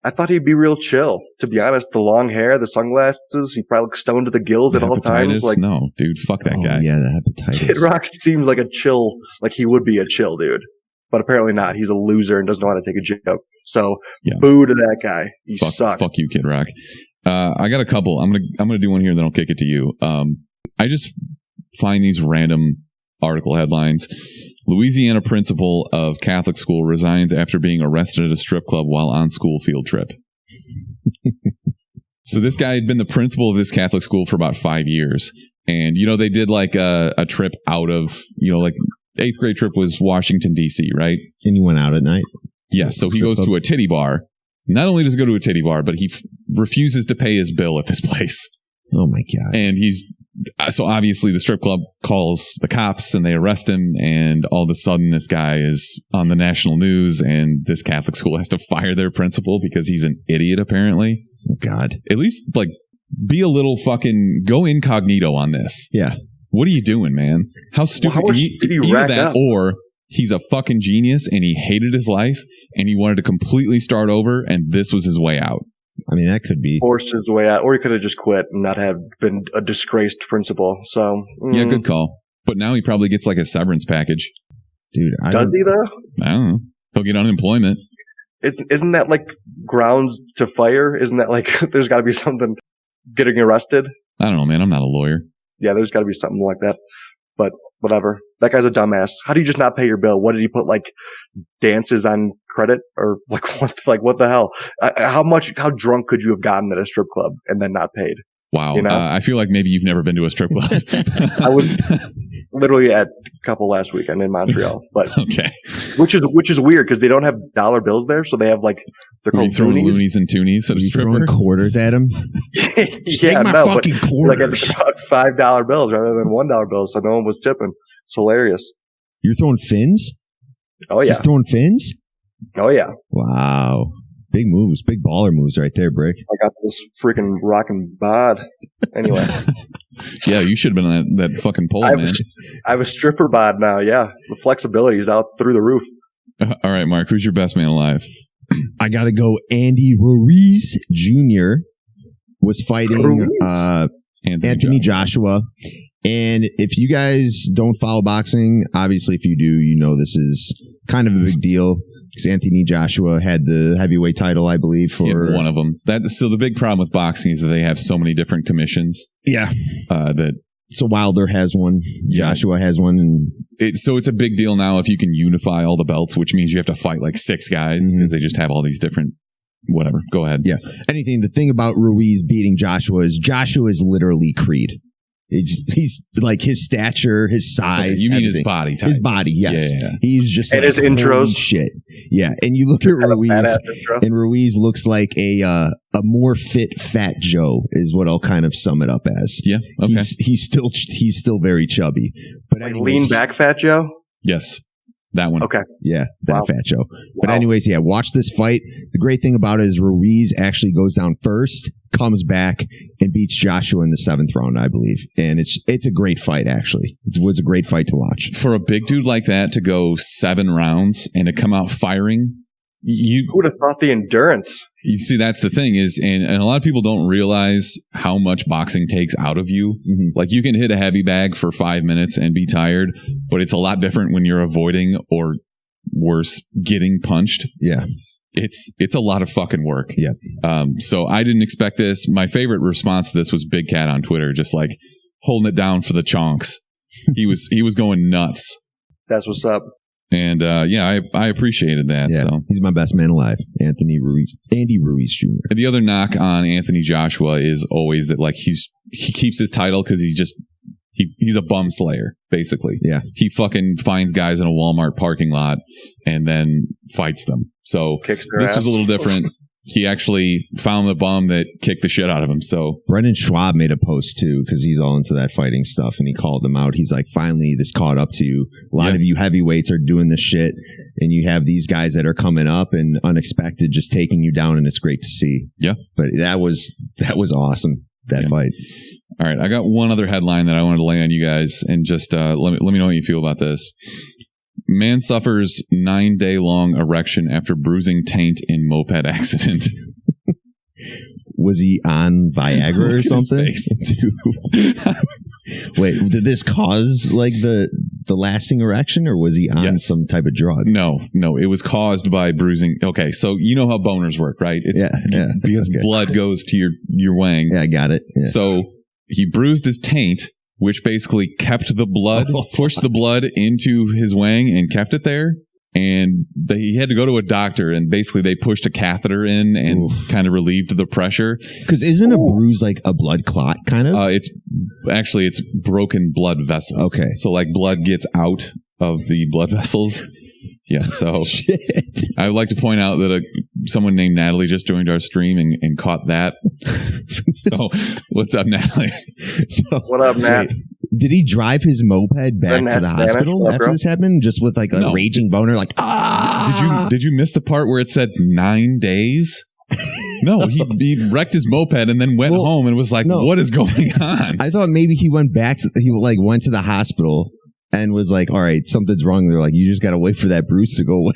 I thought he'd be real chill, to be honest. The long hair, the sunglasses, he probably looks stoned to the gills at all times. No, dude, fuck that guy. Yeah, the hepatitis. Kid Rock seems like a chill, he would be a chill dude. But apparently not. He's a loser and doesn't know how to take a joke. So, boo to that guy. He sucks. Fuck you, Kid Rock. I got a couple. I'm gonna do one here, then I'll kick it to you. I just find these random article headlines. Louisiana principal of Catholic school resigns after being arrested at a strip club while on school field trip. So this guy had been the principal of this Catholic school for about 5 years. And, they did a trip out of, 8th grade trip was Washington, D.C., right? And he went out at night? Yeah, so he goes to a titty bar. Not only does he go to a titty bar, but he refuses to pay his bill at this place. Oh, my God. And so obviously the strip club calls the cops and they arrest him, and all of a sudden this guy is on the national news, and this Catholic school has to fire their principal because he's an idiot, apparently. Oh, God. At least, be a little fucking go incognito on this. Yeah. What are you doing, man? How stupid. Did he rack up? Or he's a fucking genius and he hated his life and he wanted to completely start over, and this was his way out. I mean, that could be. Forced his way out, or he could have just quit and not have been a disgraced principal. So yeah, good call. But now he probably gets a severance package. Dude, does he though? I don't know. He'll get unemployment. Isn't that grounds to fire? Isn't that there's got to be something getting arrested? I don't know, man. I'm not a lawyer. Yeah, there's got to be something like that. But whatever. That guy's a dumbass. How do you just not pay your bill? What did he put dances on credit or what the hell? How drunk could you have gotten at a strip club and then not paid? Wow. I feel like maybe you've never been to a strip club. I was literally at a couple last weekend in Montreal, but okay. Which is weird because they don't have dollar bills there, so they have they're called loonies and toonies at a stripper. Throwing quarters at him. Yeah, my fucking quarters. About $5 bills rather than $1 bills, so no one was tipping. It's hilarious. You're throwing fins? Oh yeah, just throwing fins? Oh yeah. Wow. Big moves, big baller moves right there, Brick. I got this freaking rockin' bod. Anyway. Yeah, you should have been on that fucking pole, man. I have a stripper bod now, yeah. The flexibility is out through the roof. All right, Mark, who's your best man alive? I got to go Andy Ruiz Jr. was fighting Anthony Joshua. And if you guys don't follow boxing, obviously if you do, you know this is kind of a big deal. Because Anthony Joshua had the heavyweight title, I believe, for one of them. So the big problem with boxing is that they have so many different commissions. Yeah. So Wilder has one. Joshua has one. And it's a big deal now if you can unify all the belts, which means you have to fight like 6 guys because they just have all these different whatever. Go ahead. Yeah. The thing about Ruiz beating Joshua is literally Creed. He's like his stature, his size. Okay, you mean his body type? His body, yes. Yeah. He's just and his intros. Shit. Yeah. And you look at Ruiz, and Ruiz looks like a more fit Fat Joe is what I'll kind of sum it up as. Yeah. Okay. He's still very chubby. But like lean back Fat Joe? Yes. That one. Okay. Yeah, that Fat Joe. But anyways, yeah, watch this fight. The great thing about it is Ruiz actually goes down first, comes back, and beats Joshua in the 7th round, I believe. And it's a great fight, actually. It was a great fight to watch. For a big dude like that to go 7 rounds and to come out firing, who would have thought the endurance? You see, that's the thing is, and a lot of people don't realize how much boxing takes out of you. Mm-hmm. Like you can hit a heavy bag for 5 minutes and be tired, but it's a lot different when you're avoiding or worse, getting punched. Yeah. It's a lot of fucking work. Yeah. So I didn't expect this. My favorite response to this was Big Cat on Twitter, just like holding it down for the chonks. He was going nuts. That's what's up. And I appreciated that. Yeah, so he's my best man alive, Andy Ruiz Jr. And the other knock on Anthony Joshua is always that like he keeps his title because he's a bum slayer, basically. Yeah. He fucking finds guys in a Walmart parking lot and then fights them. So this was a little different. He actually found the bum that kicked the shit out of him. So Brendan Schwab made a post too, because he's all into that fighting stuff, and he called them out. He's like, finally, this caught up to you. A lot of you heavyweights are doing this shit, and you have these guys that are coming up and unexpected just taking you down, and it's great to see. Yeah. But that was awesome, that fight. All right. I got one other headline that I wanted to lay on you guys, and just let me know how you feel about this. Man suffers 9-day-long erection after bruising taint in moped accident. Was he on Viagra or something? Wait, did this cause like the lasting erection, or was he on some type of drug? No, it was caused by bruising. Okay, so you know how boners work, right? It's because blood goes to your wang. Yeah, I got it. Yeah. So he bruised his taint, which basically kept the blood, pushed the blood into his wang and kept it there. And he had to go to a doctor, and basically they pushed a catheter in and kind of relieved the pressure. Because isn't a bruise like a blood clot, kind of? It's broken blood vessels. Okay. So like blood gets out of the blood vessels. Yeah, so I would like to point out that someone named Natalie just joined our stream and caught that. So, what's up, Natalie? What up, Nat? Did he drive his moped back to the hospital after this happened? Just with like a raging boner, like Did you miss the part where it said 9 days? No, he wrecked his moped and then went home and was like, "What is going on?" I thought maybe he went back. He went to the hospital and was like, all right, something's wrong. They're like, you just got to wait for that bruise to go away.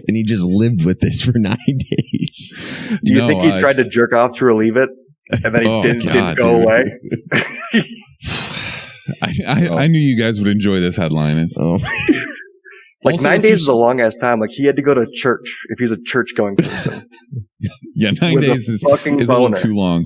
And he just lived with this for 9 days. Do you think he tried to jerk off to relieve it? And then he didn't go away? I knew you guys would enjoy this headline. Like also, 9 days is a long ass time. Like he had to go to church if he's a church going person. Yeah, 9 days is a little too long.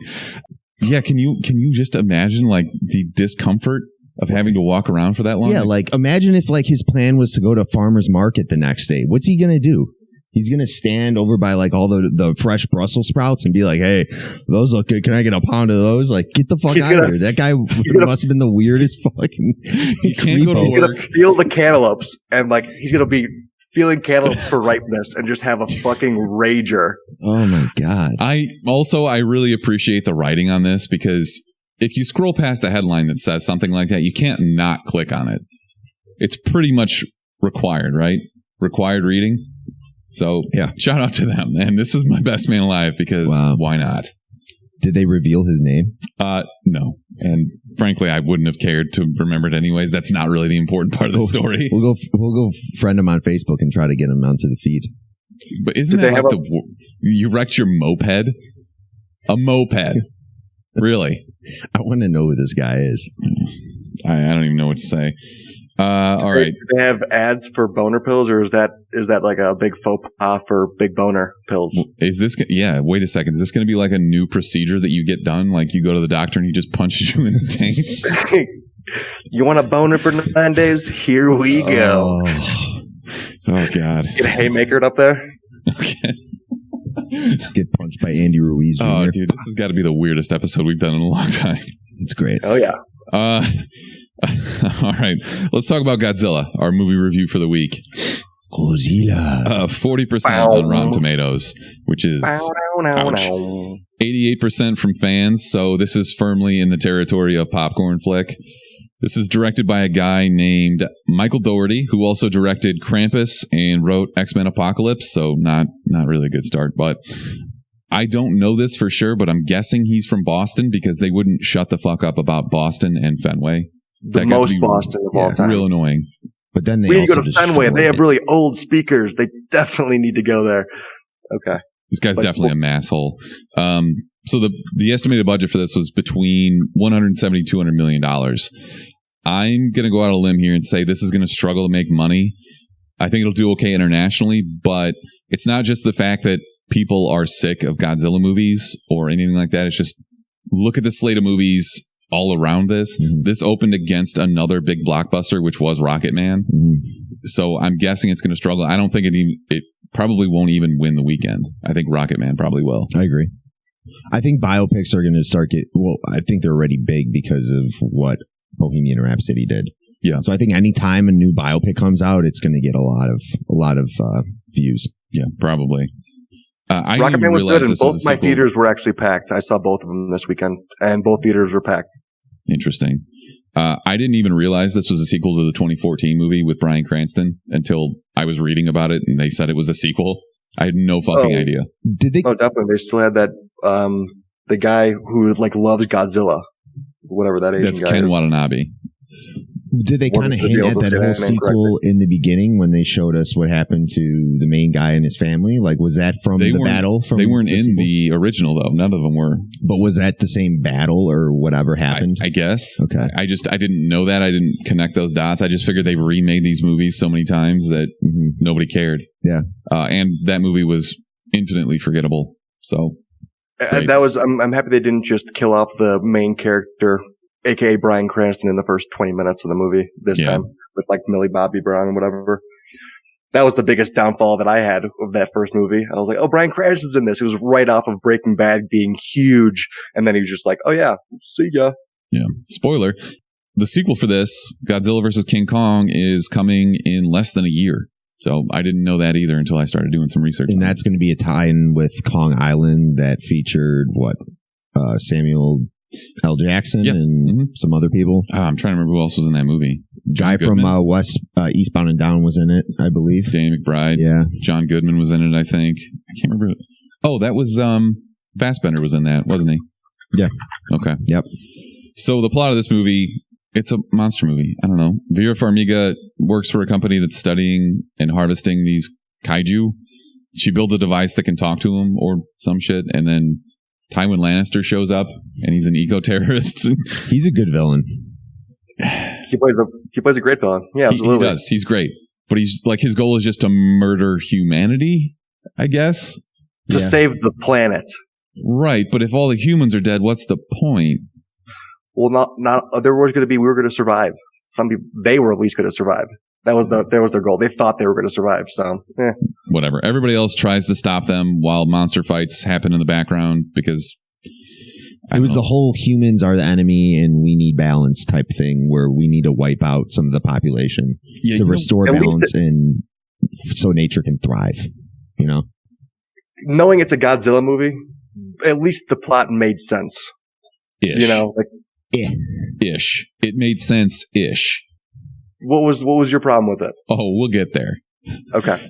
Yeah, can you just imagine like the discomfort of having to walk around for that long? Yeah, like imagine if like his plan was to go to farmer's market the next day. What's he gonna do? He's gonna stand over by like all the fresh Brussels sprouts and be like, "Hey, those look good. Can I get a pound of those?" Like, get the fuck out of here. That guy must have been the weirdest fucking. He can't go to work. He's gonna feel the cantaloupes and like he's gonna be feeling cantaloupes for ripeness and just have a fucking rager. Oh my god! I really appreciate the writing on this, because if you scroll past a headline that says something like that, you can't not click on it. It's pretty much required, right? Required reading. So Yeah. shout out to them. And this is my best man alive because why not? Did they reveal his name? No. And frankly, I wouldn't have cared to remember it anyways. That's not really the important part of the story. We'll go friend him on Facebook and try to get him onto the feed. But isn't it like you wrecked your moped? A moped. Really? I want to know who this guy is. I don't even know what to say. All right. Do they have ads for boner pills, or is that like a big faux pas for big boner pills? Is this? Yeah. Wait a second. Is this going to be like a new procedure that you get done? Like you go to the doctor and he just punches you in the tank? You want a boner for 9 days? Here we go. Oh God. Get haymakered up there. Okay. Get punched by Andy Ruiz Jr. Oh, dude, this has got to be the weirdest episode we've done in a long time. It's great. Oh yeah. All right. Let's talk about Godzilla, our movie review for the week. Godzilla. 40% on Rotten Tomatoes, which is ouch. 88% from fans, so this is firmly in the territory of popcorn flick. This is directed by a guy named Michael Dougherty, who also directed Krampus and wrote X-Men Apocalypse, so not really a good start. But I don't know this for sure, but I'm guessing he's from Boston because they wouldn't shut the fuck up about Boston and Fenway. The most Boston of all time. Real annoying. But then we need to go to Fenway. They have really old speakers. They definitely need to go there. Okay. This guy's definitely a masshole. So the estimated budget for this was between $170 to $200 million. I'm going to go out on a limb here and say this is going to struggle to make money. I think it'll do okay internationally, but it's not just the fact that people are sick of Godzilla movies or anything like that. It's just look at the slate of movies all around this. Mm-hmm. This opened against another big blockbuster, which was Rocketman. Mm-hmm. So I'm guessing it's going to struggle. I don't think it probably won't even win the weekend. I think Rocketman probably will. I agree. I think biopics are going to start I think they're already big because of what Bohemian Rhapsody did. Yeah. So I think anytime a new biopic comes out, it's going to get a lot of views. Yeah, probably. Rocketman was good, and both my theaters were actually packed. I saw both of them this weekend, and both theaters were packed. Interesting. I didn't even realize this was a sequel to the 2014 movie with Bryan Cranston until I was reading about it, and they said it was a sequel. I had no fucking idea. Did they? Oh, definitely. They still had that. The guy who loves Godzilla, whatever that is. That's Ken Watanabe. Did they kind of hint at that whole sequel in the beginning when they showed us what happened to the main guy and his family? Like, was that from the battle? They weren't in the original, though. None of them were. But was that the same battle or whatever happened? I guess. Okay. I didn't know that. I didn't connect those dots. I just figured they've remade these movies so many times that nobody cared. Yeah. And that movie was infinitely forgettable. So. I'm happy they didn't just kill off the main character, aka Bryan Cranston, in the first 20 minutes of the movie this time with Millie Bobby Brown and whatever. That was the biggest downfall that I had of that first movie. I was like, oh, Bryan Cranston's in this. He was right off of Breaking Bad being huge. And then he was just like, oh yeah, see ya. Yeah. Spoiler. The sequel for this, Godzilla vs. King Kong, is coming in less than a year. So I didn't know that either until I started doing some research. And that's going to be a tie-in with Kong Island that featured Samuel L. Jackson and some other people. I'm trying to remember who else was in that movie. Guy from Eastbound and Down was in it, I believe. Danny McBride. Yeah. John Goodman was in it, I think. I can't remember. Oh, that was Fassbender was in that, wasn't he? Yeah. Okay. Yep. So the plot of this movie, it's a monster movie. I don't know. Vera Farmiga works for a company that's studying and harvesting these kaiju. She builds a device that can talk to them or some shit, and then Tywin Lannister shows up, and he's an eco-terrorist. He's a good villain. He plays a great villain. Yeah, absolutely. He does. He's great. But he's his goal is just to murder humanity, I guess. To save the planet. Right, but if all the humans are dead, what's the point? Well, not there was going to be, we were going to survive. Some people, they were at least going to survive. That was their goal. They thought they were going to survive. So, whatever. Everybody else tries to stop them while monster fights happen in the background because it was the whole humans are the enemy and we need balance type thing where we need to wipe out some of the population to restore balance and so nature can thrive. You know, knowing it's a Godzilla movie, at least the plot made sense. Ish. You know, ish. It made sense. Ish. What was your problem with it? Oh, we'll get there. Okay.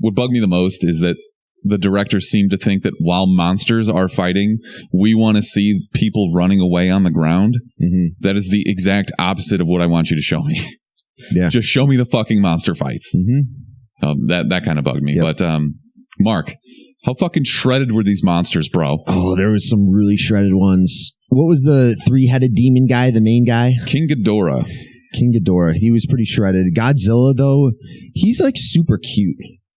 What bugged me the most is that the directors seem to think that while monsters are fighting, we want to see people running away on the ground. Mm-hmm. That is the exact opposite of what I want you to show me. Yeah. Just show me the fucking monster fights. Mm-hmm. That kind of bugged me. Yep. But Mark, how fucking shredded were these monsters, bro? Oh, there was some really shredded ones. What was the 3-headed demon guy, the main guy? King Ghidorah. King Ghidorah. He was pretty shredded. Godzilla, though, he's like super cute.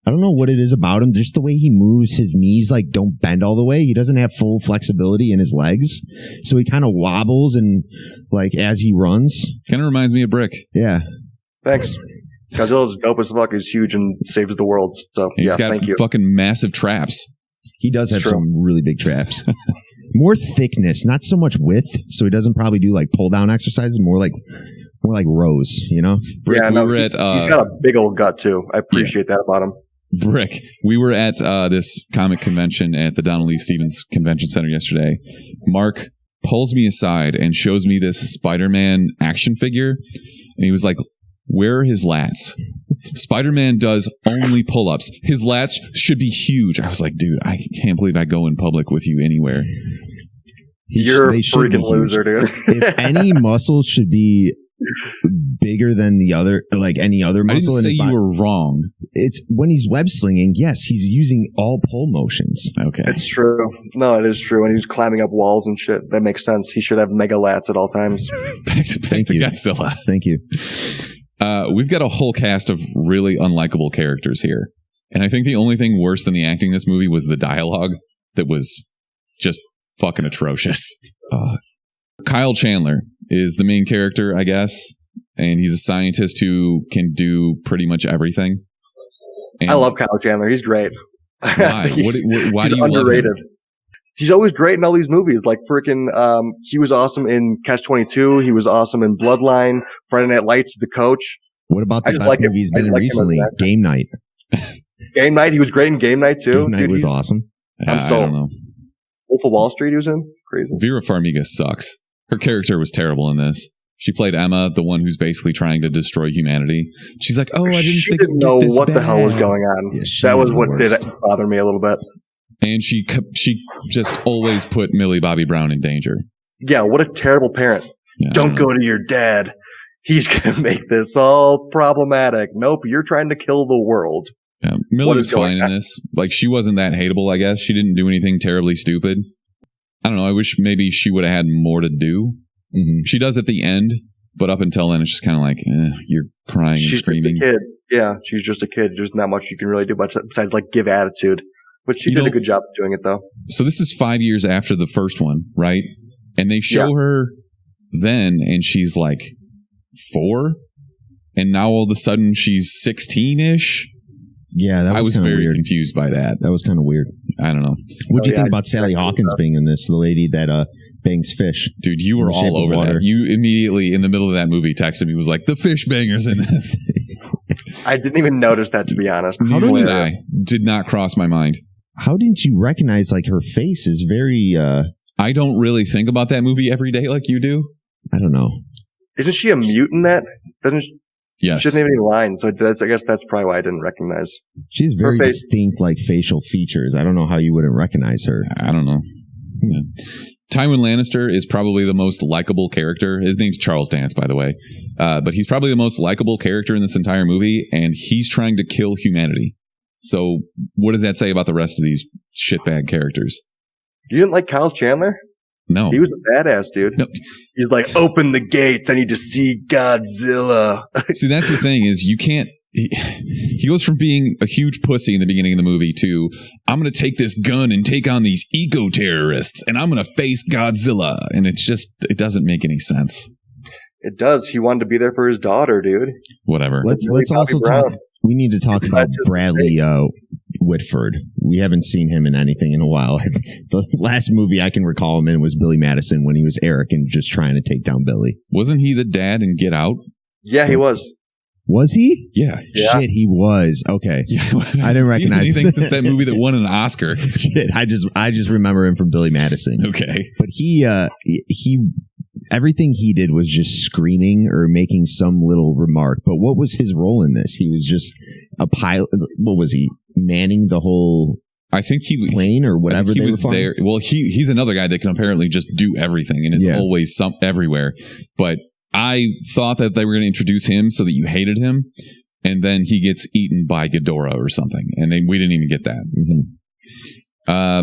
I don't know what it is about him. Just the way he moves, his knees like don't bend all the way. He doesn't have full flexibility in his legs. So he kind of wobbles and like as he runs. Kind of reminds me of Brick. Yeah. Thanks. Godzilla's dope as fuck. He's huge and saves the world. So He's got thank you. fucking massive traps. He does have True. some really big traps. More thickness, not so much width. So he doesn't probably do like pull down exercises, more like rows, you know? Brick, Yeah, we no, were at, he's got a big old gut too. I appreciate that about him. Brick, we were at this comic convention at the Donald Lee Stevens Convention Center yesterday. Mark pulls me aside and shows me this Spider-Man action figure. And he was like, where are his lats? Spider-Man does only pull-ups. His lats should be huge. I was like, dude, I can't believe I go in public with you anywhere. You're a They should be freaking loser, dude. If any muscles should be bigger than the other, like any other I muscle didn't say in his you body, were wrong. it's when he's web slinging. Yes, he's using all pull motions. Okay. It's true. No, it is true. And he's climbing up walls and shit. That makes sense. He should have mega lats at all times. Back to Godzilla. Thank you. We've got a whole cast of really unlikable characters here. And I think the only thing worse than the acting in this movie was the dialogue that was just fucking atrocious. Kyle Chandler is the main character, I guess. And he's a scientist who can do pretty much everything. And I love Kyle Chandler. He's great. why? Why he's do you underrated. love him? He's always great in all these movies. Like freaking, he was awesome in Catch-22. He was awesome in Bloodline. Friday Night Lights, The Coach. What about the I just best like movie he's him. I been in like him as an recently? actor. Game Night. Game Night. He was great in Game Night too. Game Night Dude, was he's- awesome. I'm I so- don't know. Wolf of Wall Street he was in. Crazy. Vera Farmiga sucks. Her character was terrible in this. She played Emma, the one who's basically trying to destroy humanity. She's like, "Oh, I didn't She think didn't it'd get know this what the hell was bad." going on. Yeah, she That was the what did worst. bother me a little bit. And she just always put Millie Bobby Brown in danger. Yeah, what a terrible parent. Yeah, I Don't know. go to your dad. He's going to make this all problematic. Nope, you're trying to kill the world. Yeah, Millie What was is going fine in this. Like, she wasn't that hateable, I guess. She didn't do anything terribly stupid. I don't know. I wish maybe she would have had more to do. Mm-hmm. She does at the end, but up until then, it's just kind of like, you're crying and She's screaming. just a kid. Yeah, she's just a kid. There's not much you can really do besides like give attitude. But she You did know- a good job of doing it though. So this is 5 years after the first one, right? And they show her then, and she's like 4, and now all of a sudden she's 16-ish. Yeah, that I was kind of very weird. confused by that. That was kind of weird. I don't know. What do you yeah, think about Sally Hawkins being in this? The lady that bangs fish. Dude, you In were the Shape all of over Water. that. You immediately, in the middle of that movie, texted me, was like, the fish bangers in this. I didn't even notice that, to be honest. Neither do did you- I. Did not cross my mind. How didn't you recognize like her face is very I don't really think about that movie every day like you do. I don't know. Isn't she a mute in that? Doesn't she? Yes. She doesn't have any lines, so I guess that's probably why I didn't recognize. She has very Her face- distinct like facial features. I don't know how you wouldn't recognize her. I don't know. Yeah. Tywin Lannister is probably the most likable character. His name's Charles Dance, by the way. But he's probably the most likable character in this entire movie, and he's trying to kill humanity. So what does that say about the rest of these shitbag characters? You didn't like Kyle Chandler? No. He was a badass, dude. No. He's like, open the gates. I need to see Godzilla. See, that's the thing is you can't. He goes from being a huge pussy in the beginning of the movie to, I'm going to take this gun and take on these eco-terrorists and I'm going to face Godzilla. And it doesn't make any sense. It does. He wanted to be there for his daughter, dude. Whatever. Let's Millie also Bobby Brown. talk. We need to talk about That's just Bradley Whitford. We haven't seen him in anything in a while. The last movie I can recall him in was Billy Madison when he was Eric and just trying to take down Billy. Wasn't he the dad in Get Out? Yeah, he was. Was he? Yeah. Yeah. Shit, he was. Okay. Yeah. I didn't recognize anything that. since that movie that won an Oscar. Shit, I just remember him from Billy Madison. Okay. But he everything he did was just screaming or making some little remark. But what was his role in this? He was just a pilot. What was he? Manning the whole I think he plane or whatever he was there. Well, he's another guy that can apparently just do everything and is always everywhere. But I thought that they were going to introduce him so that you hated him, and then he gets eaten by Ghidorah or something, and then we didn't even get that.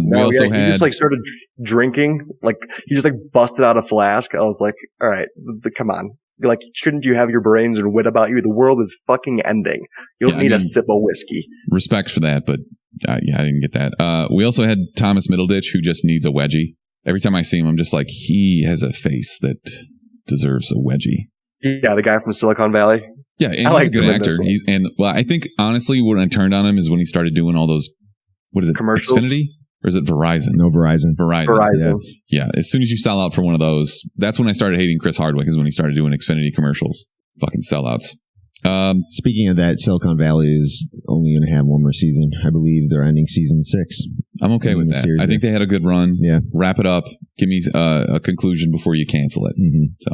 We also had he just like started drinking, like he just like busted out a flask. I was like, all right, come on. Like, shouldn't you have your brains and wit about you? The world is fucking ending. You don't need a sip of whiskey. Respect for that, but I didn't get that. We also had Thomas Middleditch, who just needs a wedgie. Every time I see him, I'm just like, he has a face that deserves a wedgie. Yeah, the guy from Silicon Valley. Yeah, and he's a good actor. I think, honestly, when I turned on him is when he started doing all those, what is it, commercials? Xfinity? Or is it Verizon? No, Verizon. Yeah, as soon as you sell out for one of those, that's when I started hating Chris Hardwick, is when he started doing Xfinity commercials. Fucking sellouts. Speaking of that, Silicon Valley is only going to have one more season. I believe they're ending season 6. I'm okay with that. I think they had a good run. Yeah. Wrap it up. Give me a conclusion before you cancel it. So,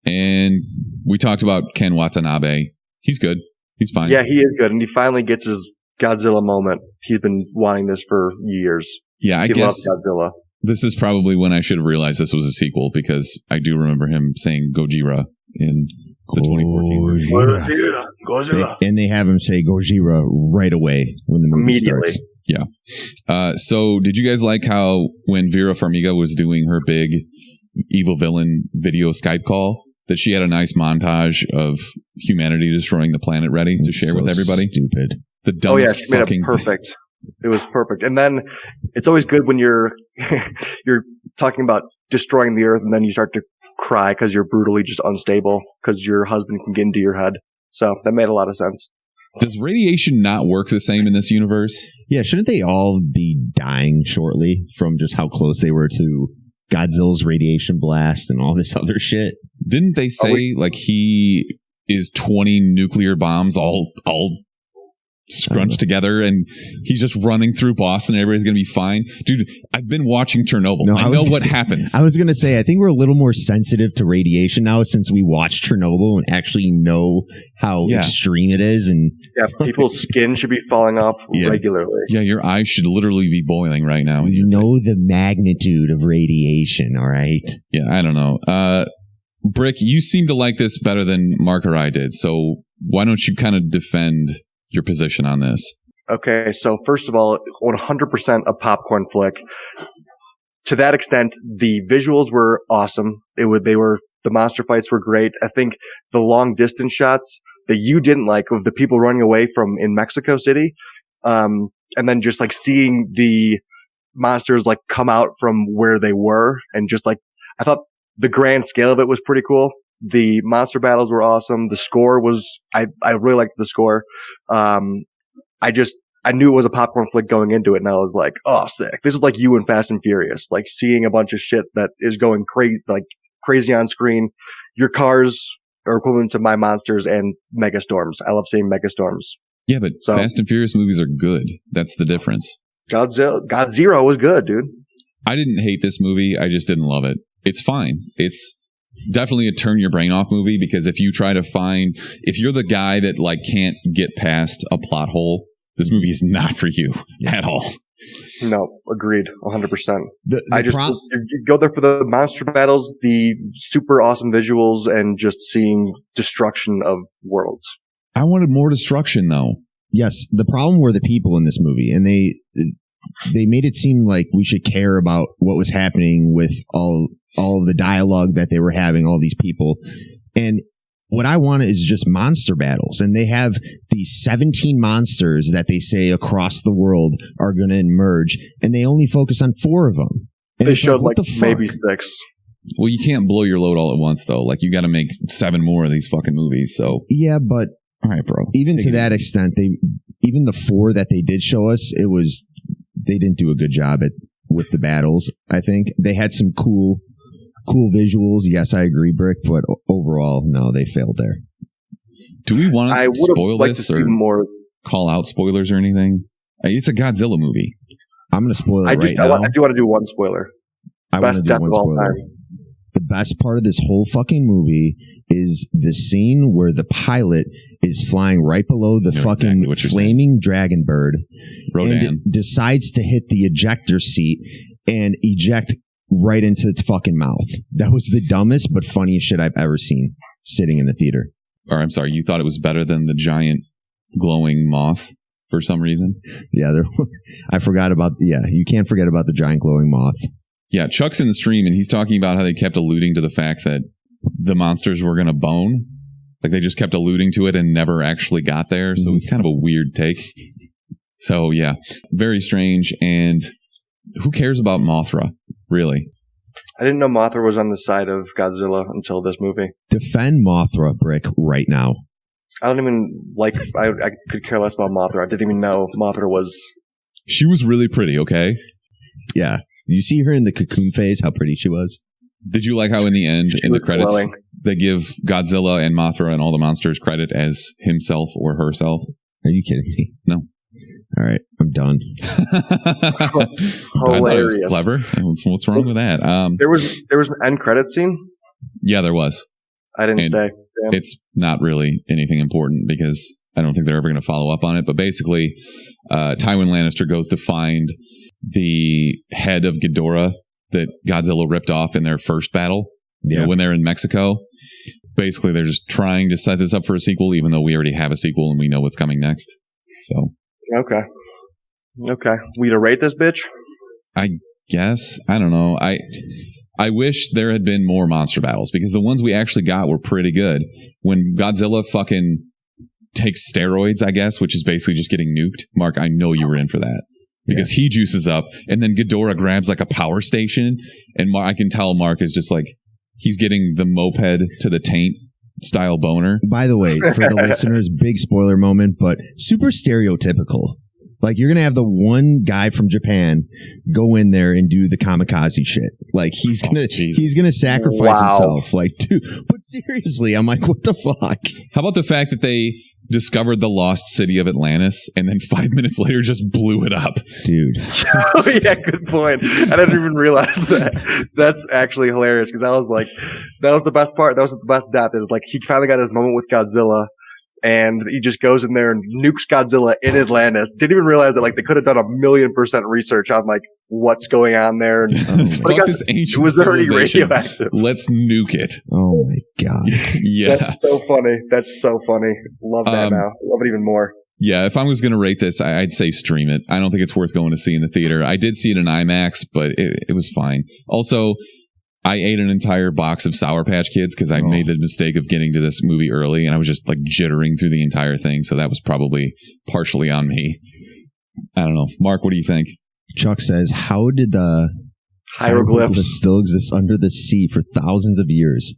and we talked about Ken Watanabe. He's good. He's fine. Yeah, he is good. And he finally gets his Godzilla moment. He's been wanting this for years. Yeah, I guess loves Godzilla. This is probably when I should have realized this was a sequel, because I do remember him saying Gojira in the 2014 Godzilla. And they have him say Gojira right away when the movie starts. Yeah. So did you guys like how when Vera Farmiga was doing her big evil villain video Skype call, that she had a nice montage of humanity destroying the planet ready to share with everybody? Stupid. The dumbest she made it perfect. It was perfect. And then it's always good when you're talking about destroying the earth, and then you start to cry because you're brutally just unstable because your husband can get into your head. So that made a lot of sense. Does radiation not work the same in this universe? Yeah, shouldn't they all be dying shortly from just how close they were to Godzilla's radiation blast and all this other shit? Didn't they say like he is 20 nuclear bombs all scrunched together, and he's just running through Boston and everybody's gonna be fine? Dude, I've been watching Chernobyl. I know what happens. I was gonna say, I think we're a little more sensitive to radiation now since we watched Chernobyl and actually know how extreme it is. And people's skin should be falling off regularly. Yeah, your eyes should literally be boiling right now. You know the magnitude of radiation, all right? Yeah, I don't know. Brick, you seem to like this better than Mark or I did, so why don't you kind of defend your position on this? Okay, so first of all, 100% a popcorn flick. To that extent, the visuals were awesome. The monster fights were great. I think the long distance shots that you didn't like of the people running away from in Mexico City, and then just like seeing the monsters like come out from where they were, and just like, I thought the grand scale of it was pretty cool. The monster battles were awesome. The score was, I really liked the score. I knew it was a popcorn flick going into it, and I was like, oh, sick. This is like you in Fast and Furious, like seeing a bunch of shit that is going crazy on screen. Your cars are equivalent to my monsters and megastorms. I love seeing megastorms. Yeah, but Fast and Furious movies are good. That's the difference. Godzilla was good, dude. I didn't hate this movie. I just didn't love it. It's fine. It's definitely a turn your brain off movie, because if you're the guy that like can't get past a plot hole, this movie is not for you at all. No, agreed, 100%. You go there for the monster battles, the super awesome visuals, and just seeing destruction of worlds. I wanted more destruction, though. Yes, the problem were the people in this movie, and they made it seem like we should care about what was happening with all of the dialogue that they were having, all these people. And what I want is just monster battles. And they have these 17 monsters that they say across the world are going to emerge, and they only focus on 4 of them. And they showed like maybe 6. Well, you can't blow your load all at once, though. Like, you got to make 7 more of these fucking movies. So yeah, but all right, bro. Even to that extent, even the 4 that they did show us, they didn't do a good job with the battles. I think they had some cool visuals. Yes, I agree, Brick, but overall, no, they failed there. Do we want to spoil this or more call out spoilers or anything? It's a Godzilla movie. I'm going to spoil it right now. I do want to do one spoiler. I want to do one spoiler. the best part of this whole fucking movie is the scene where the pilot is flying right below the fucking exactly flaming dragon bird Rodan. and decides to hit the ejector seat and eject right into its fucking mouth. That was the dumbest but funniest shit I've ever seen sitting in the theater. Or I'm sorry, you thought it was better than the giant glowing moth for some reason? Yeah, I forgot about, you can't forget about the giant glowing moth. Yeah, Chuck's in the stream and he's talking about how they kept alluding to the fact that the monsters were going to bone. Like they just kept alluding to it and never actually got there. So it was kind of a weird take. So yeah, very strange. And who cares about Mothra, really? I didn't know Mothra was on the side of Godzilla until this movie. Defend Mothra, Brick, right now. I don't even I could care less about Mothra. I didn't even know Mothra was... She was really pretty, okay? Yeah. You see her in the cocoon phase, how pretty she was? Did you like how in the end, in the credits, they give Godzilla and Mothra and all the monsters credit as himself or herself? Are you kidding me? No. All right, I'm done. Hilarious. I thought it was clever. What's wrong with that? There was an end credit scene? Yeah, there was. I didn't stay. Damn. It's not really anything important because I don't think they're ever going to follow up on it. But basically, Tywin Lannister goes to find the head of Ghidorah that Godzilla ripped off in their first battle. You know, when they're in Mexico. Basically, they're just trying to set this up for a sequel, even though we already have a sequel and we know what's coming next. So. Okay. We to rate this bitch? I guess. I don't know. I wish there had been more monster battles because the ones we actually got were pretty good. When Godzilla fucking takes steroids, I guess, which is basically just getting nuked. Mark, I know you were in for that. Because he juices up and then Ghidorah grabs like a power station and I can tell Mark is just like he's getting the moped to the taint style boner. By the way, for the listeners, big spoiler moment, but super stereotypical. Like you're going to have the one guy from Japan go in there and do the kamikaze shit. Like he's going to sacrifice himself. Like, dude, but seriously, I'm like, what the fuck? How about the fact that they discovered the lost city of Atlantis and then 5 minutes later just blew it up? Dude. Oh, yeah, good point. I didn't even realize that. That's actually hilarious because I was like, that was the best part. That was the best death is like he finally got his moment with Godzilla and he just goes in there and nukes Godzilla in Atlantis. Didn't even realize that like they could have done 1,000,000% research on like what's going on there. Fuck this ancient it was already radioactive. Let's nuke it. Oh my God. Yeah. That's so funny. That's so funny. Love that now. Love it even more. Yeah, if I was going to rate this, I'd say stream it. I don't think it's worth going to see in the theater. I did see it in IMAX, but it was fine. Also, I ate an entire box of Sour Patch Kids because I made the mistake of getting to this movie early, and I was just like jittering through the entire thing, so that was probably partially on me. I don't know. Mark, what do you think? Chuck says, how did the hieroglyphs still exist under the sea for thousands of years?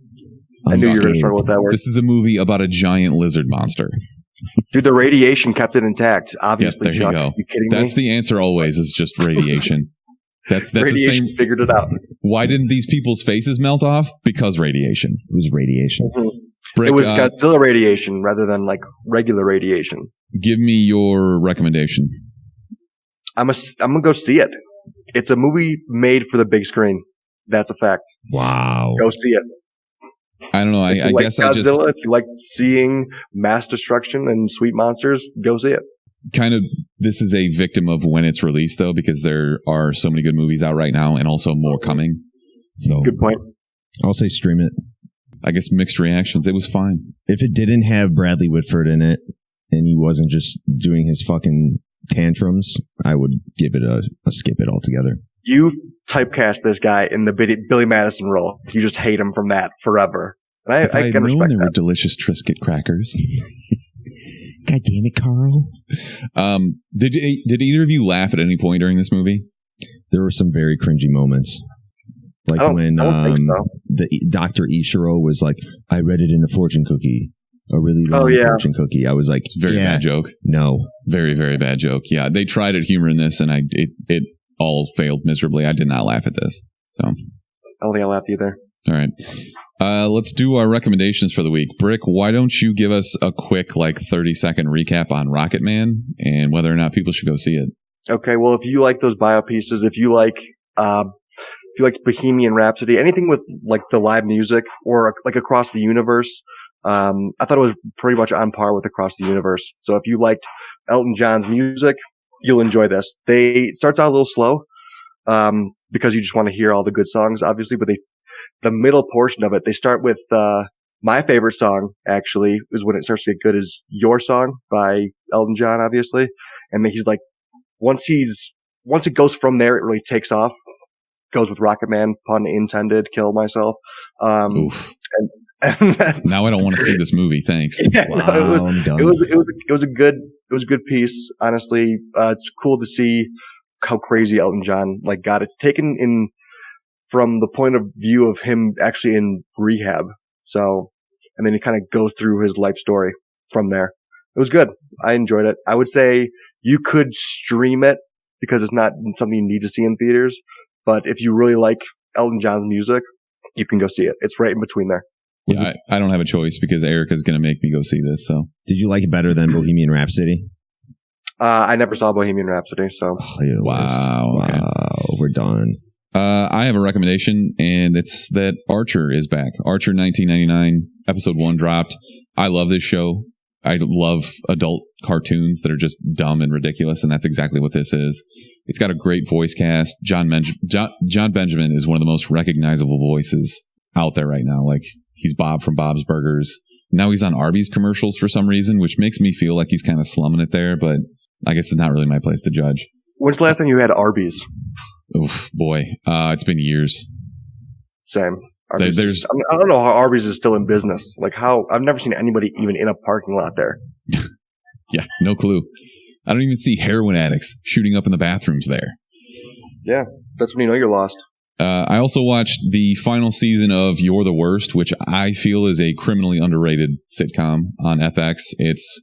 I knew you were going to struggle with that word. This is a movie about a giant lizard monster. Dude, the radiation kept it intact. Obviously, there Chuck. you go. You kidding me? That's the answer always, is just radiation. That's radiation the same. Figured it out. Why didn't these people's faces melt off? Because radiation. It was radiation. Mm-hmm. Brick, it was Godzilla radiation rather than like regular radiation. Give me your recommendation. I'm gonna go see it. It's a movie made for the big screen. That's a fact. Wow. Go see it. I don't know. I guess Godzilla, if you like seeing mass destruction and sweet monsters, go see it. Kind of, this is a victim of when it's released, though, because there are so many good movies out right now and also more coming. So good point. I'll say stream it. I guess mixed reactions. It was fine. If it didn't have Bradley Whitford in it and he wasn't just doing his fucking tantrums, I would give it a skip it altogether. You typecast this guy in the Billy Madison role. You just hate him from that forever. And I can respect there that. were delicious Triscuit crackers. God damn it, Carl. Did either of you laugh at any point during this movie? There were some very cringy moments. Like when I don't think so. the Dr. Ishiro was like, I read it in a fortune cookie. A really long fortune cookie. I was like, very bad joke. No. Very, very bad joke. Yeah, they tried at humor in this, and it all failed miserably. I did not laugh at this. So I don't think I laughed either. All right. Let's do our recommendations for the week. Brick, why don't you give us a quick 30-second recap on Rocket Man and whether or not people should go see it? Okay, well, if you like those bio pieces, if you like you like Bohemian Rhapsody, anything with like the live music or like Across the Universe, I thought it was pretty much on par with Across the Universe. So if you liked Elton John's music, you'll enjoy this. It starts out a little slow, because you just want to hear all the good songs, obviously, but the middle portion of it, they start with, my favorite song, actually, is when it starts to get good, is Your Song by Elton John, obviously. And then he's like, once it goes from there, it really takes off. Goes with Rocket Man, pun intended, kill myself. Oof. And then, Now I don't want to see this movie. Thanks. yeah, Wow, no, I'm done. it was a good piece, honestly. It's cool to see how crazy Elton John got. It's taken in from the point of view of him actually in rehab. So, and then he kind of goes through his life story from there. It was good. I enjoyed it. I would say you could stream it because it's not something you need to see in theaters. But if you really like Elton John's music, you can go see it. It's right in between there. Yeah, I don't have a choice because Erica's going to make me go see this. So, Did you like it better than Bohemian Rhapsody? I never saw Bohemian Rhapsody, so. Oh, you're the Wow, worst. okay. Wow, we're done. I have a recommendation, and it's that Archer is back. Archer 1999, episode 1 dropped. I love this show. I love adult cartoons that are just dumb and ridiculous, and that's exactly what this is. It's got a great voice cast. Jon Benjamin is one of the most recognizable voices out there right now. Like, he's Bob from Bob's Burgers. Now he's on Arby's commercials for some reason, which makes me feel like he's kind of slumming it there, but I guess it's not really my place to judge. When's the last time you had Arby's? Oof, boy. It's been years. Same. Arby's There's- I don't know how Arby's is still in business. I've never seen anybody even in a parking lot there. Yeah, no clue. I don't even see heroin addicts shooting up in the bathrooms there. Yeah, that's when you know you're lost. I also watched the final season of You're the Worst, which I feel is a criminally underrated sitcom on FX. It's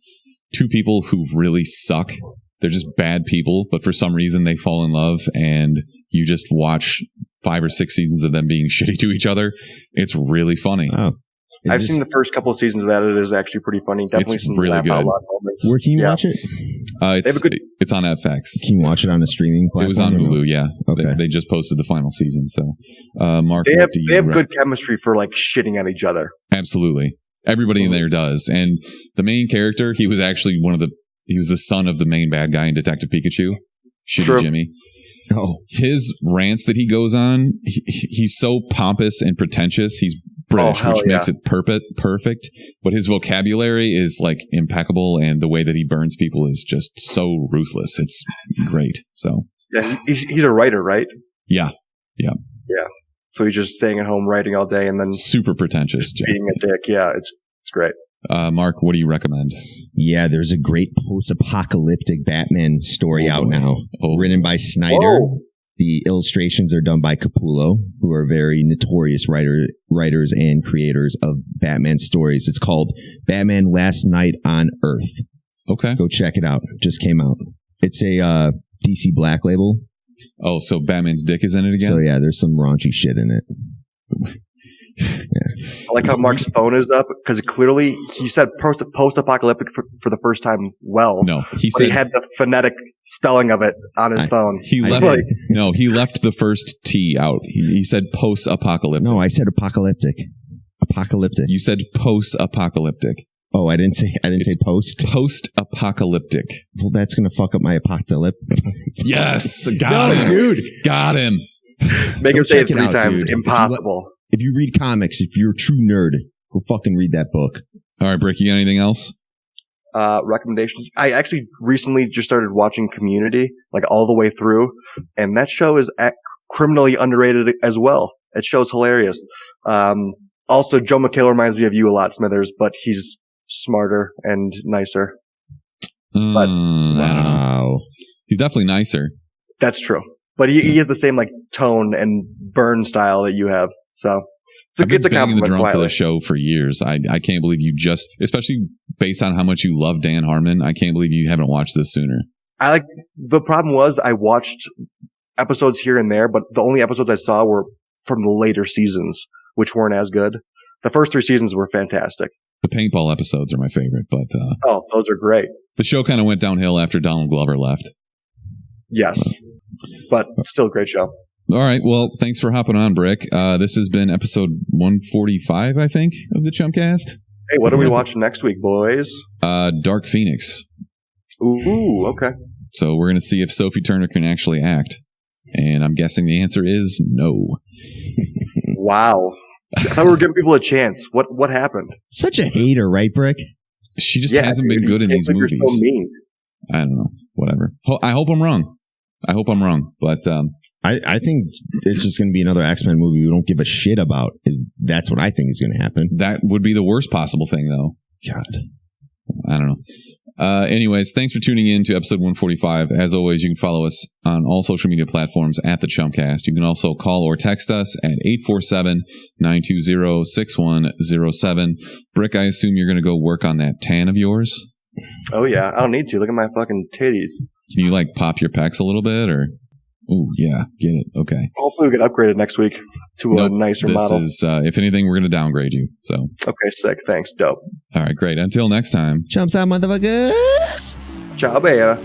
two people who really suck. They're just bad people, but for some reason they fall in love, and you just watch 5 or 6 seasons of them being shitty to each other. It's really funny. Oh. I've seen the first couple of seasons of that. It is actually pretty funny. Definitely It's some really laugh out good. loud moments. Where can you Yeah. watch it? It's on FX. Can you watch it on a streaming platform? It was on or no? Hulu, yeah. Okay. They just posted the final season. So, Mark, They what have do you good chemistry for shitting at each other. Absolutely. Everybody in there does. And the main character, he was actually he was the son of the main bad guy in Detective Pikachu, Shitty True. Jimmy. Oh, His rants that he goes on, he's so pompous and pretentious. He's British, hell which makes it perfect. But his vocabulary is impeccable, and the way that he burns people is just so ruthless. It's great. So Yeah, he's a writer, right? yeah, So he's just staying at home writing all day and then super pretentious. just being a dick. Yeah, it's great. Mark, what do you recommend? yeah, there's a great post-apocalyptic Batman story out now, Oh. written by Snyder. Whoa. The illustrations are done by Capullo, who are very notorious writers and creators of Batman stories. It's called Batman Last Night on Earth. Okay. Go check it out. Just came out. It's a DC Black Label. Oh, so Batman's dick is in it again? So yeah, there's some raunchy shit in it. I like how Mark's phone is up because clearly he said post-apocalyptic for the first time well. No, he But said he had the phonetic spelling of it on his phone. he I left. did. No, he left the first T out. He said post-apocalyptic. No, I said apocalyptic. Apocalyptic. You said post-apocalyptic. Oh, I didn't say post. Post-apocalyptic. Well, that's gonna fuck up my apocalypse. Yes, got him, dude. Got him. Make Go him say check it it 3 out, times. dude. Impossible. If you read comics, if you're a true nerd, go fucking read that book. All right, Brick, you got anything else? Recommendations. I actually recently just started watching Community, all the way through, and that show is criminally underrated as well. That show's hilarious. Also, Joe McHale reminds me of you a lot, Smithers, but he's smarter and nicer. I don't know. Wow. He's definitely nicer. That's true. But he has the same tone and burn style that you have. So I've been it's a banging the compliment drum for quietly. the show for years. I can't believe you just, especially based on how much you love Dan Harmon, I can't believe you haven't watched this sooner. The problem was I watched episodes here and there, but the only episodes I saw were from the later seasons, which weren't as good. The first 3 seasons were fantastic. The paintball episodes are my favorite, but Oh, those are great. the show kind of went downhill after Donald Glover left. Yes. But still a great show. All right. Well, thanks for hopping on, Brick. This has been episode 145, I think, of the Chumpcast. Hey, what are we watching next week, boys? Dark Phoenix. Ooh, okay. So we're going to see if Sophie Turner can actually act. And I'm guessing the answer is no. Wow. I thought we were giving people a chance. What happened? Such a hater, right, Brick? She just hasn't been good in these movies. You're so mean. I don't know. Whatever. I hope I'm wrong. But I think it's just going to be another X-Men movie we don't give a shit about. That's what I think is going to happen. That would be the worst possible thing, though. God. I don't know. Anyways, thanks for tuning in to episode 145. As always, you can follow us on all social media platforms at the Chumpcast. You can also call or text us at 847-920-6107. Brick, I assume you're going to go work on that tan of yours? Oh, yeah. I don't need to. Look at my fucking titties. Can you, like, pop your pecs a little bit, or... Oh, yeah, get it. Okay. Hopefully we get upgraded next week to a nicer model. This is, if anything, we're going to downgrade you. So. Okay, sick. Thanks. Dope. All right, great. Until next time. Chumps out, motherfuckers. Ciao, Bea.